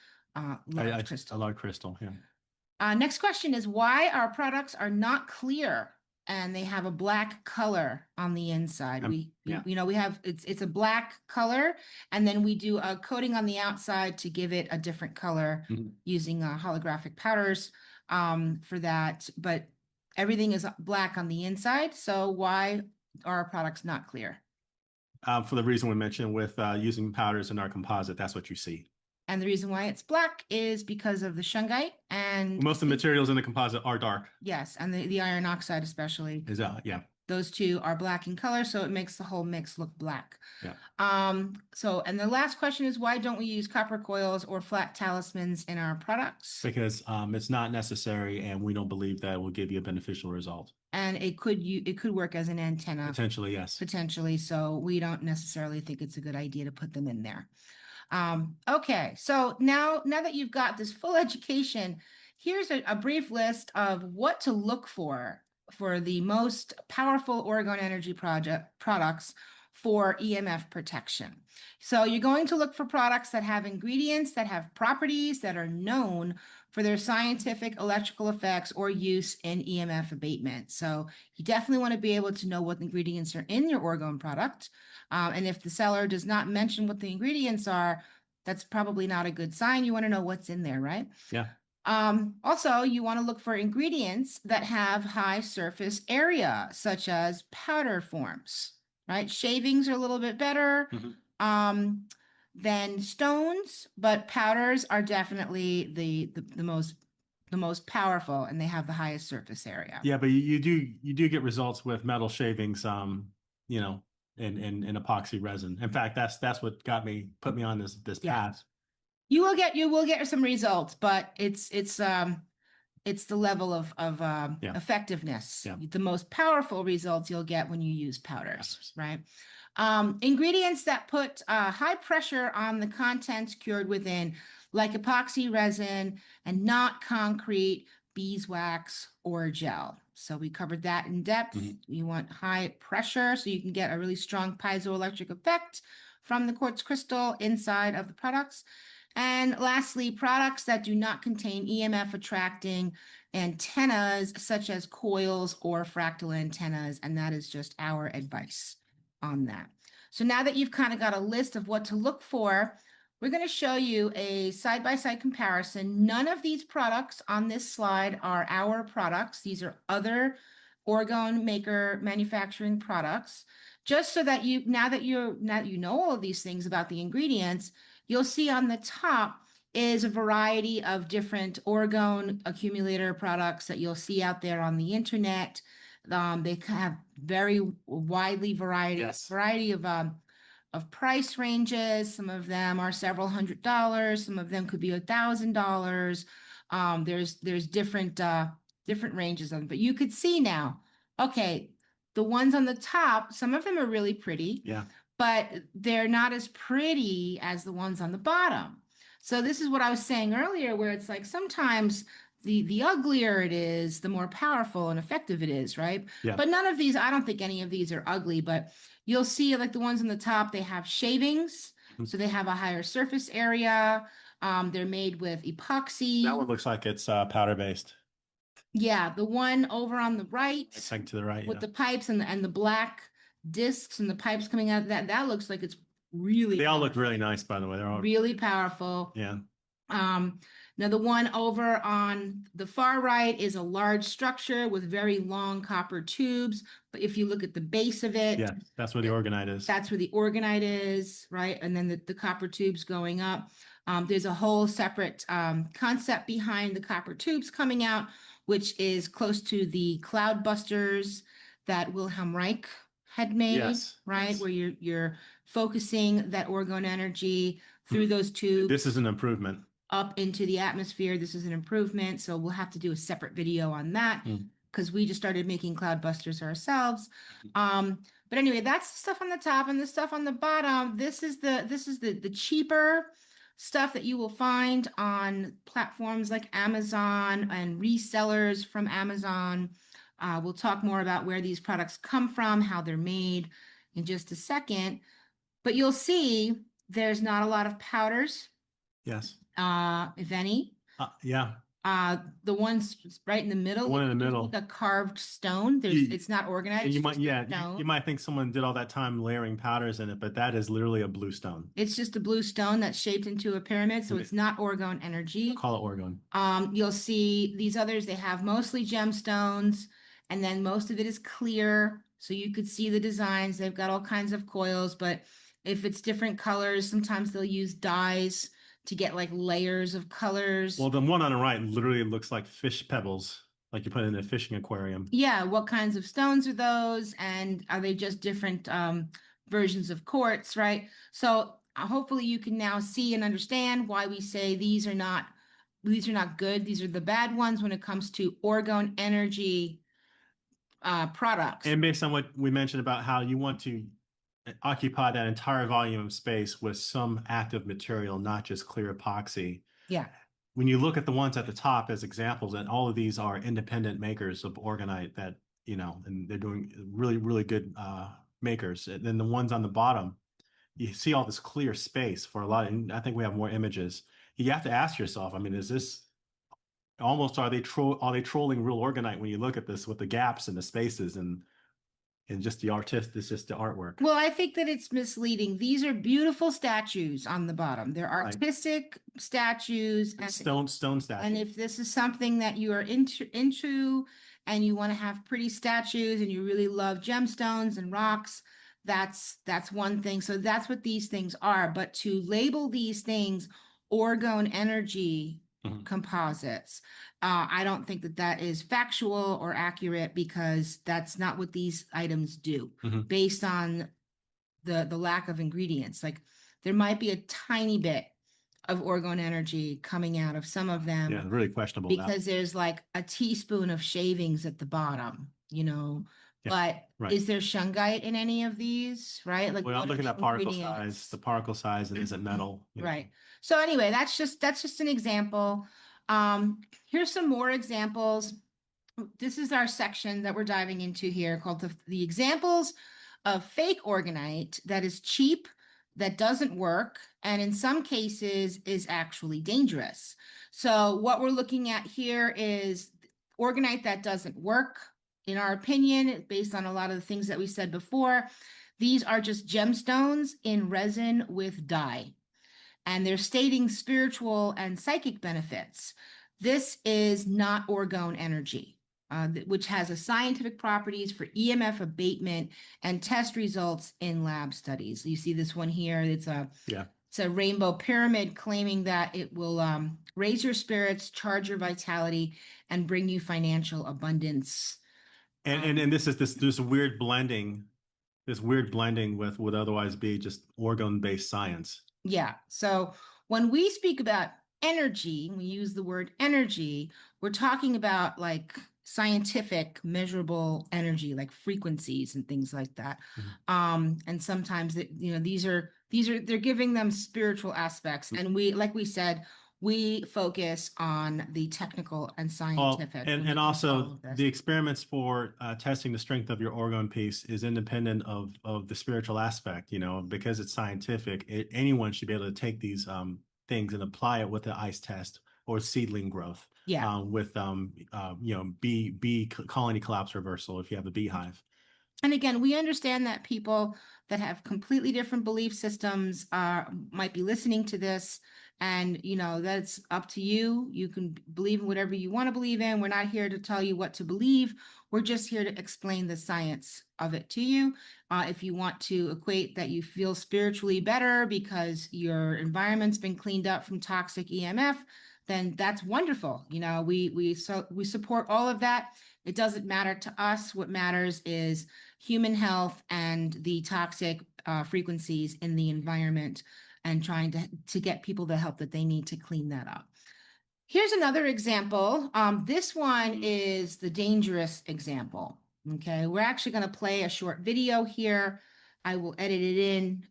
B: large crystal.
A: A large crystal, yeah.
B: Next question is why our products are not clear and they have a black color on the inside. We have it's a black color, and then we do a coating on the outside to give it a different color using holographic powders for that. But everything is black on the inside. So why are our products not clear?
A: For the reason we mentioned with using powders in our composite, that's what you see.
B: And the reason why it's black is because of the shungite, and
A: most of the materials in the composite are dark.
B: Yes, and the iron oxide especially.
A: Yeah.
B: Those two are black in color, so it makes the whole mix look black.
A: Yeah.
B: So, and the last question is, why don't we use copper coils or flat talismans in our products?
A: Because it's not necessary, and we don't believe that it will give you a beneficial result.
B: And it could work as an antenna
A: Potentially, yes.
B: potentially. So we don't necessarily think it's a good idea to put them in there. Okay, so now that you've got this full education, here's a brief list of what to look for the most powerful Oregon Energy project products for EMF protection. So you're going to look for products that have ingredients that have properties that are known for their scientific electrical effects or use in EMF abatement. So you definitely want to be able to know what ingredients are in your Oregon product. And if the seller does not mention what the ingredients are, that's probably not a good sign. You want to know what's in there, right?
A: Yeah.
B: Also, you want to look for ingredients that have high surface area, such as powder forms, right? Shavings are a little bit better than stones, but powders are definitely the most powerful, and they have the highest surface area.
A: Yeah, but you do get results with metal shavings, you know, in epoxy resin. In fact, that's what put me on this path.
B: You will get some results, but it's the level of
A: Yeah.
B: effectiveness.
A: Yeah.
B: The most powerful results you'll get when you use powders, right? Ingredients that put high pressure on the contents cured within, like epoxy resin and not concrete, beeswax, or gel. So we covered that in depth. You want high pressure so you can get a really strong piezoelectric effect from the quartz crystal inside of the products. And lastly, products that do not contain EMF attracting antennas, such as coils or fractal antennas. And that is just our advice on that. So now that you've kind of got a list of what to look for, we're going to show you a side-by-side comparison. None of these products on this slide are our products. These are other Oregon maker manufacturing products. Just so that now that you know all of these things about the ingredients, you'll see on the top is a variety of different Oregon accumulator products that you'll see out there on the internet. They have very widely variety of price ranges. Some of them are several $100s. Some of them could be $1,000. There's different ranges of them, but you could see now. Okay, the ones on the top, some of them are really pretty.
A: Yeah.
B: But they're not as pretty as the ones on the bottom. So this is what I was saying earlier, where it's like sometimes the uglier it is, the more powerful and effective it is, right?
A: Yeah.
B: But none of these, I don't think any of these are ugly, but you'll see like the ones on the top, they have shavings. So they have a higher surface area. They're made with epoxy.
A: That one looks like it's powder based.
B: Yeah, the one over on the right,
A: Like to the right,
B: with the pipes and the black discs and the pipes coming out of that looks like it's really
A: They all look really nice, by the way. They're all
B: really powerful.
A: Yeah.
B: Now the one over on the far right is a large structure with very long copper tubes. But if you look at the base of it,
A: Yeah, that's where the Orgonite is.
B: That's where the Orgonite is, right? And then the copper tubes going up. There's a whole separate concept behind the copper tubes coming out, which is close to the cloud busters that Wilhelm Reich had made,
A: Yes,
B: right?
A: yes.
B: Where you're focusing that Oregon energy through those tubes.
A: This is an improvement.
B: Up into the atmosphere. This is an improvement. So we'll have to do a separate video on that because we just started making cloud busters ourselves. But anyway, that's the stuff on the top, and the stuff on the bottom. This is the cheaper stuff that you will find on platforms like Amazon and resellers from Amazon. We'll talk more about where these products come from, how they're made in just a second. But you'll see there's not a lot of powders.
A: Yes.
B: If any.
A: Yeah.
B: The ones right in the middle.
A: The one in the middle.
B: Like a carved stone. It's not organized.
A: You might think someone did all that time layering powders in it, but that is literally a blue stone.
B: It's just a blue stone that's shaped into a pyramid, so it's not Oregon energy.
A: Call it Oregon.
B: You'll see these others, they have mostly gemstones, and then most of it is clear, so you could see the designs. They've got all kinds of coils, but if it's different colors, sometimes they'll use dyes to get like layers of colors.
A: Well, the one on the right literally looks like fish pebbles. like you put in a fishing aquarium.
B: Yeah, what kinds of stones are those? And are they just different versions of quartz, right? So hopefully you can now see and understand why we say these are not good. These are the bad ones when it comes to orgone energy products.
A: And based on what we mentioned about how you want to occupy that entire volume of space with some active material, not just clear epoxy.
B: Yeah.
A: When you look at the ones at the top as examples, and all of these are independent makers of Orgonite that, and they're doing really, really good makers. And then the ones on the bottom, you see all this clear space for a lot. And I think we have more images. You have to ask yourself, I mean, is this almost, are they trolling real Orgonite when you look at this with the gaps and the spaces and just the it's just the artwork.
B: Well, I think that it's misleading. These are beautiful statues on the bottom. They're
A: Right.
B: artistic statues.
A: Stone
B: And
A: statue.
B: if this is something that you are into and you want to have pretty statues and you really love gemstones and rocks, that's one thing. So that's what these things are. But to label these things orgone energy composites, I don't think that that is factual or accurate because that's not what these items do based on the lack of ingredients. Like there might be a tiny bit of orgone energy coming out of some of them.
A: Yeah, really questionable
B: because there's like a teaspoon of shavings at the bottom,
A: Yeah,
B: but
A: right.
B: is there shungite in any of these, right? Like
A: Well, I'm
B: what are
A: looking
B: the
A: at particle
B: ingredients?
A: size, the particle size, and is it metal?
B: Right. So anyway, that's just an example. Here's some more examples. This is our section that we're diving into here called the examples of fake orgonite that is cheap, that doesn't work, and in some cases is actually dangerous. So what we're looking at here is orgonite that doesn't work, in our opinion, based on a lot of the things that we said before. These are just gemstones in resin with dye, and they're stating spiritual and psychic benefits. This is not orgone energy, which has a scientific properties for EMF abatement and test results in lab studies. You see this one here. It's a rainbow pyramid claiming that it will raise your spirits, charge your vitality, and bring you financial abundance.
A: And this weird blending, with would otherwise be just orgone-based science.
B: Yeah. So when we speak about energy, we use the word energy, we're talking about like scientific measurable energy, like frequencies and things like that. And sometimes they're giving them spiritual aspects. And like we said, we focus on the technical and scientific.
A: And also the experiments for testing the strength of your orgone piece is independent of the spiritual aspect, because it's scientific. Anyone should be able to take these things and apply it with the ice test or seedling growth.
B: Yeah.
A: With bee colony collapse reversal if you have a beehive.
B: And again, we understand that people that have completely different belief systems might be listening to this, and that's up to you. You can believe in whatever you want to believe in. We're not here to tell you what to believe. We're just here to explain the science of it to you. If you want to equate that you feel spiritually better because your environment's been cleaned up from toxic EMF, then that's wonderful. We support all of that. It doesn't matter to us. What matters is human health and the toxic frequencies in the environment, and trying to get people the help that they need to clean that up. Here's another example. This one is the dangerous example. Okay, we're actually going to play a short video here. I will edit it in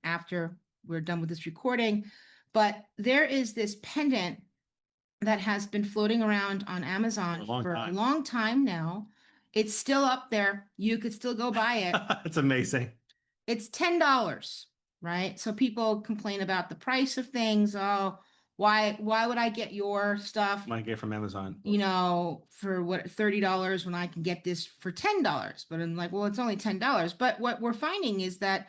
B: after we're done with this recording. But there is this pendant that has been floating around on Amazon for a long time now. It's still up there. You could still go buy it.
A: It's amazing.
B: It's $10, right? So people complain about the price of things. Oh, why would I get your stuff?
A: Might get from Amazon.
B: For what, $30 when I can get this for $10? But I'm like, well, it's only $10. But what we're finding is that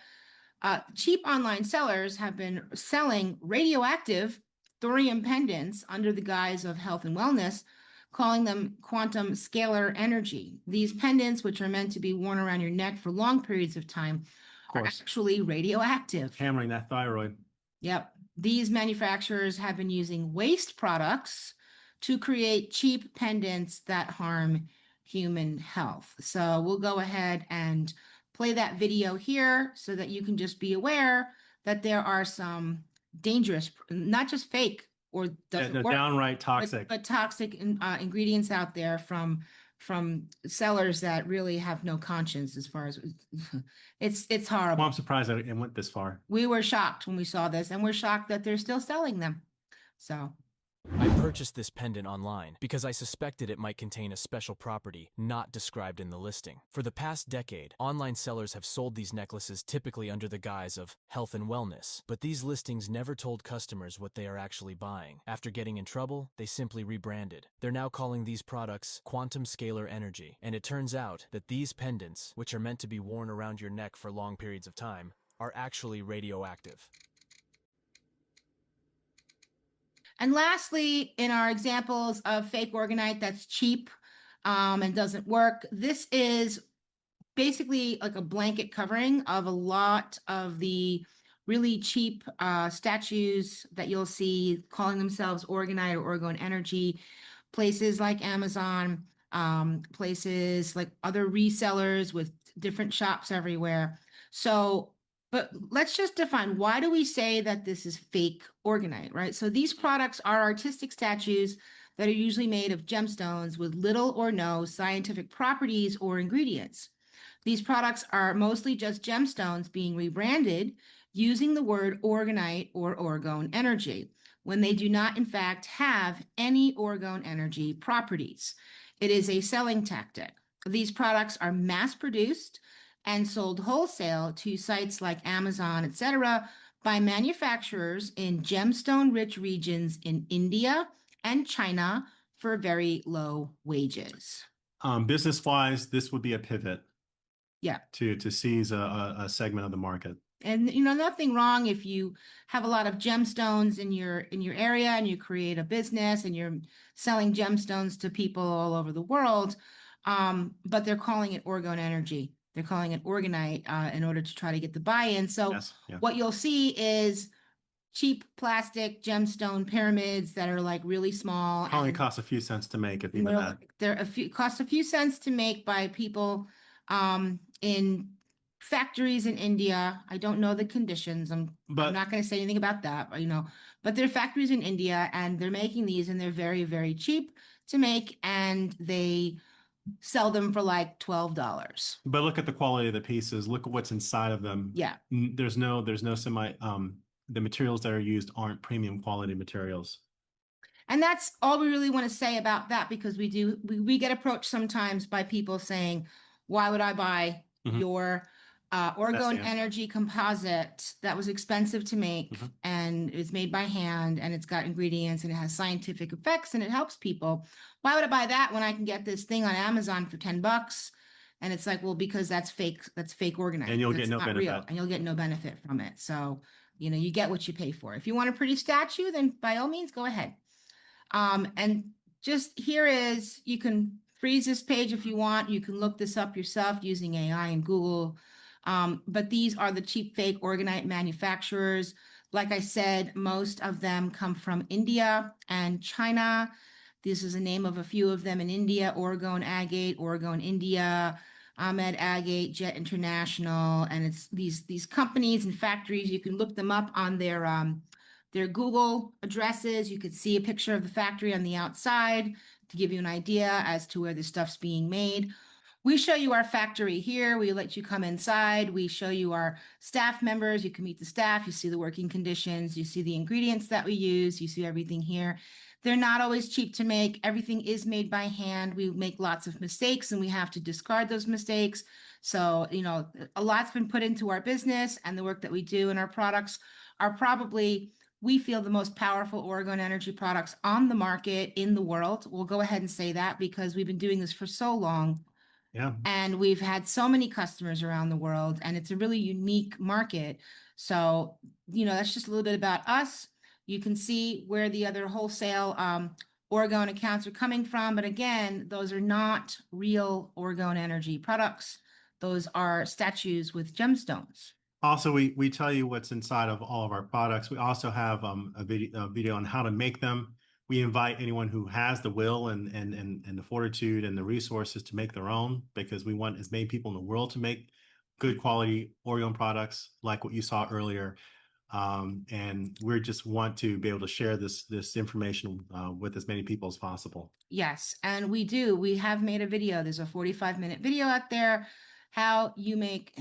B: cheap online sellers have been selling radioactive thorium pendants under the guise of health and wellness, calling them quantum scalar energy. These pendants, which are meant to be worn around your neck for long periods of time, are actually radioactive.
A: Hammering that thyroid.
B: Yep. These manufacturers have been using waste products to create cheap pendants that harm human health. So we'll go ahead and play that video here so that you can just be aware that there are some dangerous, not just fake or doesn't
A: They're
B: work,
A: downright toxic.
B: but toxic ingredients out there from sellers that really have no conscience as far as it's
A: Well,
B: horrible.
A: I'm surprised that it went this far.
B: We were shocked when we saw this, and we're shocked that they're still selling them. So
C: I purchased this pendant online because I suspected it might contain a special property not described in the listing. For the past decade, online sellers have sold these necklaces typically under the guise of health and wellness, but these listings never told customers what they are actually buying. After getting in trouble, they simply rebranded. They're now calling these products quantum scalar energy, and it turns out that these pendants, which are meant to be worn around your neck for long periods of time, are actually radioactive.
B: and lastly, in our examples of fake Orgonite that's cheap and doesn't work, this is basically like a blanket covering of a lot of the really cheap statues that you'll see calling themselves Orgonite or Orgone Energy, places like Amazon, places like other resellers with different shops everywhere. So, but let's just define, why do we say that this is fake Orgonite, right? So these products are artistic statues that are usually made of gemstones with little or no scientific properties or ingredients. These products are mostly just gemstones being rebranded using the word Orgonite or Orgone Energy when they do not, in fact, have any Orgone Energy properties. It is a selling tactic. These products are mass produced and sold wholesale to sites like Amazon, etc., by manufacturers in gemstone rich regions in India and China for very low wages.
A: Business wise, this would be a pivot
B: Yeah.
A: to seize a segment of the market.
B: And nothing wrong if you have a lot of gemstones in your area and you create a business and you're selling gemstones to people all over the world. But they're calling it Orgone Energy. They're calling it Orgonite in order to try to get the buy-in. So
A: Yes, yeah.
B: what you'll see is cheap plastic gemstone pyramids that are like really small.
A: Probably
B: And
A: costs a few cents to make, if even that.
B: they're cost a few cents to make by people in factories in India. I don't know the conditions. I'm
A: But
B: not going to say anything about that, but they're factories in India and they're making these and they're very, very cheap to make and they sell them for like $12.
A: but look at the quality of the pieces. Look at what's inside of them.
B: Yeah.
A: There's no semi the materials that are used aren't premium quality materials.
B: And that's all we really want to say about that because we get approached sometimes by people saying, why would I buy
A: Mhm.
B: your Orgone
A: answer.
B: Energy composite that was expensive to make
A: Mhm.
B: and it's made by hand and it's got ingredients and it has scientific effects and it helps people. Why would I buy that when I can get this thing on Amazon for $10? And it's like, well, because that's fake Orgonite.
A: And you'll
B: That's
A: get no
B: not real,
A: benefit.
B: and you'll get no benefit from it. So, you get what you pay for. If you want a pretty statue, then by all means, go ahead. And just here is, you can freeze this page if you want. You can look this up yourself using AI and Google. But these are the cheap fake Orgonite manufacturers. Like I said, most of them come from India and China. This is the name of a few of them in India: Orgone Agate, Orgone India, Ahmed Agate, Jet International, and it's these companies and factories. You can look them up on their Google addresses. You could see a picture of the factory on the outside to give you an idea as to where the stuff's being made. We show you our factory here. We let you come inside. We show you our staff members. You can meet the staff. You see the working conditions. You see the ingredients that we use. You see everything here. They're not always cheap to make. Everything is made by hand. We make lots of mistakes and we have to discard those mistakes. So, a lot's been put into our business and the work that we do, and our products are probably, we feel, the most powerful Orgone Energy products on the market in the world. We'll go ahead and say that because we've been doing this for so long.
A: Yeah.
B: And we've had so many customers around the world, and it's a really unique market. So, that's just a little bit about us. You can see where the other wholesale Orgone accounts are coming from. But again, those are not real Orgone Energy products. Those are statues with gemstones.
A: Also, we tell you what's inside of all of our products. We also have a video on how to make them. we invite anyone who has the will and the fortitude and the resources to make their own, because we want as many people in the world to make good quality Orgone products like what you saw earlier. And we just want to be able to share this information with as many people as possible.
B: Yes, and we do. We have made a video. There's a 45-minute video out there how we make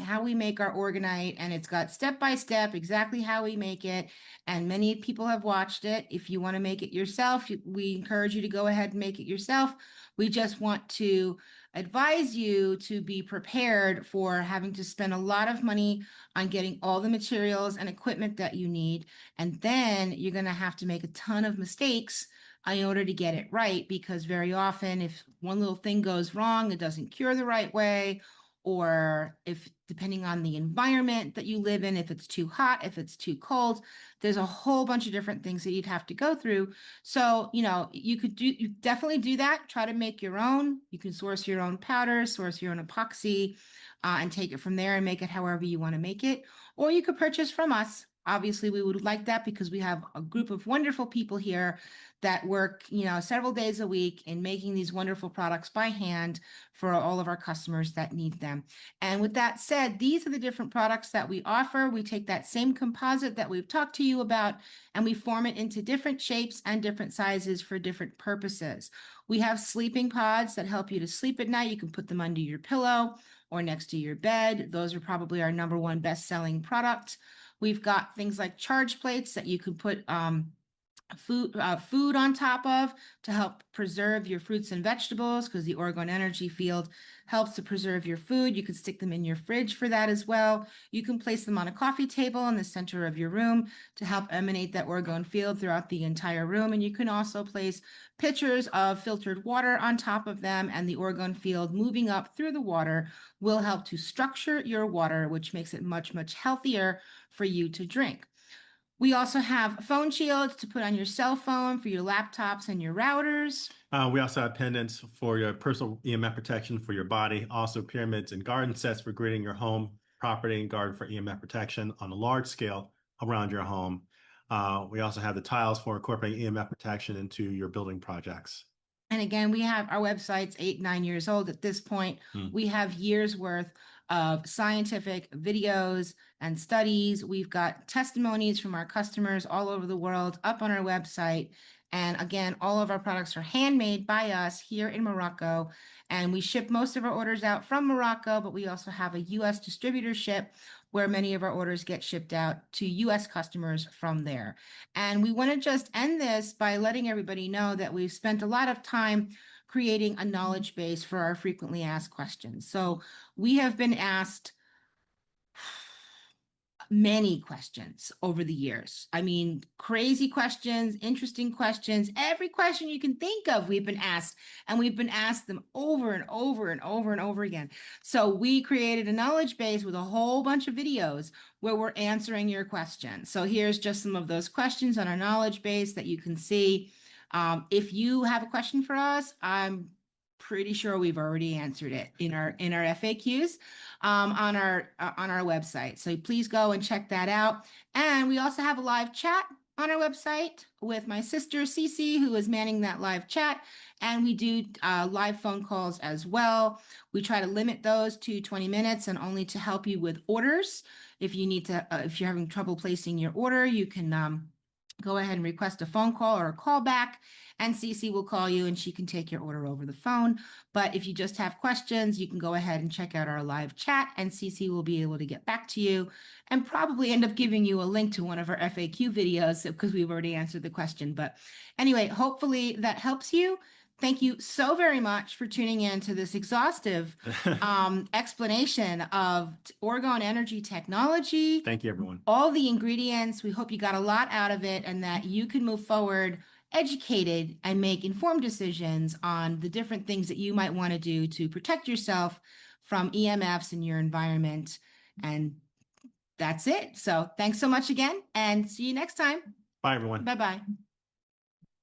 B: our Orgonite, and it's got step by step exactly how we make it. And many people have watched it. If you want to make it yourself, we encourage you to go ahead and make it yourself. We just want to advise you to be prepared for having to spend a lot of money on getting all the materials and equipment that you need. And then you're going to have to make a ton of mistakes in order to get it right, because very often if one little thing goes wrong, it doesn't cure the right way, or if depending on the environment that you live in, if it's too hot, if it's too cold, there's a whole bunch of different things that you'd have to go through. So, you definitely do that. Try to make your own. You can source your own powder, source your own epoxy, and take it from there and make it however you want to make it. Or you could purchase from us. Obviously, we would like that because we have a group of wonderful people here that work, several days a week in making these wonderful products by hand for all of our customers that need them. And with that said, these are the different products that we offer. We take that same composite that we've talked to you about, and we form it into different shapes and different sizes for different purposes. We have sleeping pods that help you to sleep at night. You can put them under your pillow or next to your bed. Those are probably our number one best-selling product. We've got things like charge plates that you can put food on top of to help preserve your fruits and vegetables, because the Orgone energy field helps to preserve your food. You can stick them in your fridge for that as well. You can place them on a coffee table in the center of your room to help emanate that Orgone field throughout the entire room. And you can also place pitchers of filtered water on top of them, and the Orgone field moving up through the water will help to structure your water, which makes it much, much healthier for you to drink. We also have phone shields to put on your cell phone, for your laptops and your routers.
A: We also have pendants for your personal EMF protection for your body. Also pyramids and garden sets for gridding your home, property, and garden for EMF protection on a large scale around your home. We also have the tiles for incorporating EMF protection into your building projects.
B: And again, we have our website's 8, 9 years old at this point. We have years worth of scientific videos and studies. We've got testimonies from our customers all over the world up on our website. And again, all of our products are handmade by us here in Morocco. And we ship most of our orders out from Morocco, but we also have a US distributorship where many of our orders get shipped out to US customers from there. And we want to just end this by letting everybody know that we've spent a lot of time creating a knowledge base for our frequently asked questions. So we have been asked many questions over the years. I mean, crazy questions, interesting questions, every question you can think of, we've been asked, and we've been asked them over and over and over and over again. So we created a knowledge base with a whole bunch of videos where we're answering your questions. So here's just some of those questions on our knowledge base that you can see. If you have a question for us, I'm pretty sure we've already answered it in our FAQs on our website. So please go and check that out. And we also have a live chat on our website with my sister Cece, who is manning that live chat. And we do live phone calls as well. We try to limit those to 20 minutes and only to help you with orders. If you need to, if you're having trouble placing your order, you can go ahead and request a phone call or a call back, and Cece will call you and she can take your order over the phone. But if you just have questions, you can go ahead and check out our live chat, and Cece will be able to get back to you and probably end up giving you a link to one of our FAQ videos because we've already answered the question. But anyway, hopefully that helps you. Thank you so very much for tuning in to this exhaustive explanation of Orgone energy technology.
A: Thank you, everyone.
B: All the ingredients. We hope you got a lot out of it and that you can move forward educated and make informed decisions on the different things that you might want to do to protect yourself from EMFs in your environment. And that's it. So thanks so much again, and see you next time.
A: Bye, everyone.
B: Bye-bye.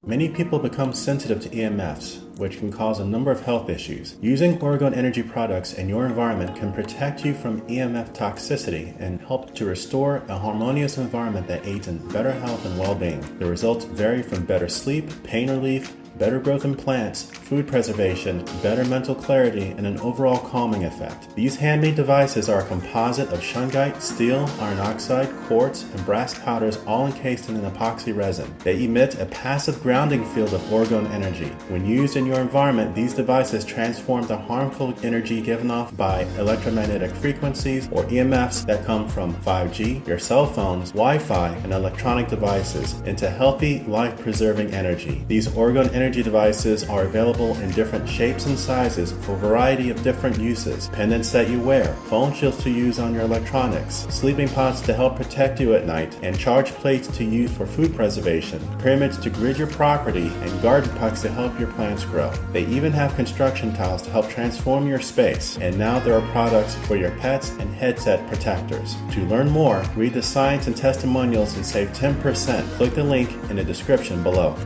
A: Many people become sensitive to EMFs, which can cause a number of health issues. Using Orgone Energy products in your environment can protect you from EMF toxicity and help to restore a harmonious environment that aids in better health and well-being. The results vary from better sleep, pain relief, better growth in plants, food preservation, better mental clarity, and an overall calming effect. These handmade devices are a composite of shungite, steel, iron oxide, quartz, and brass powders all encased in an epoxy resin. They emit a passive grounding field of orgone energy. When used in your environment, these devices transform the harmful energy given off by electromagnetic frequencies or EMFs that come from 5G, your cell phones, Wi-Fi, and electronic devices into healthy, life-preserving energy. These orgone energy devices are available in different shapes and sizes for a variety of different uses. Pendants that you wear, phone shields to use on your electronics, sleeping pods to help protect you at night, and charge plates to use for food preservation, pyramids to grid your property, and garden pucks to help your plants grow. They even have construction tiles to help transform your space, and now there are products for your pets and headset protectors. To learn more, read the science and testimonials and save 10%. Click the link in the description below.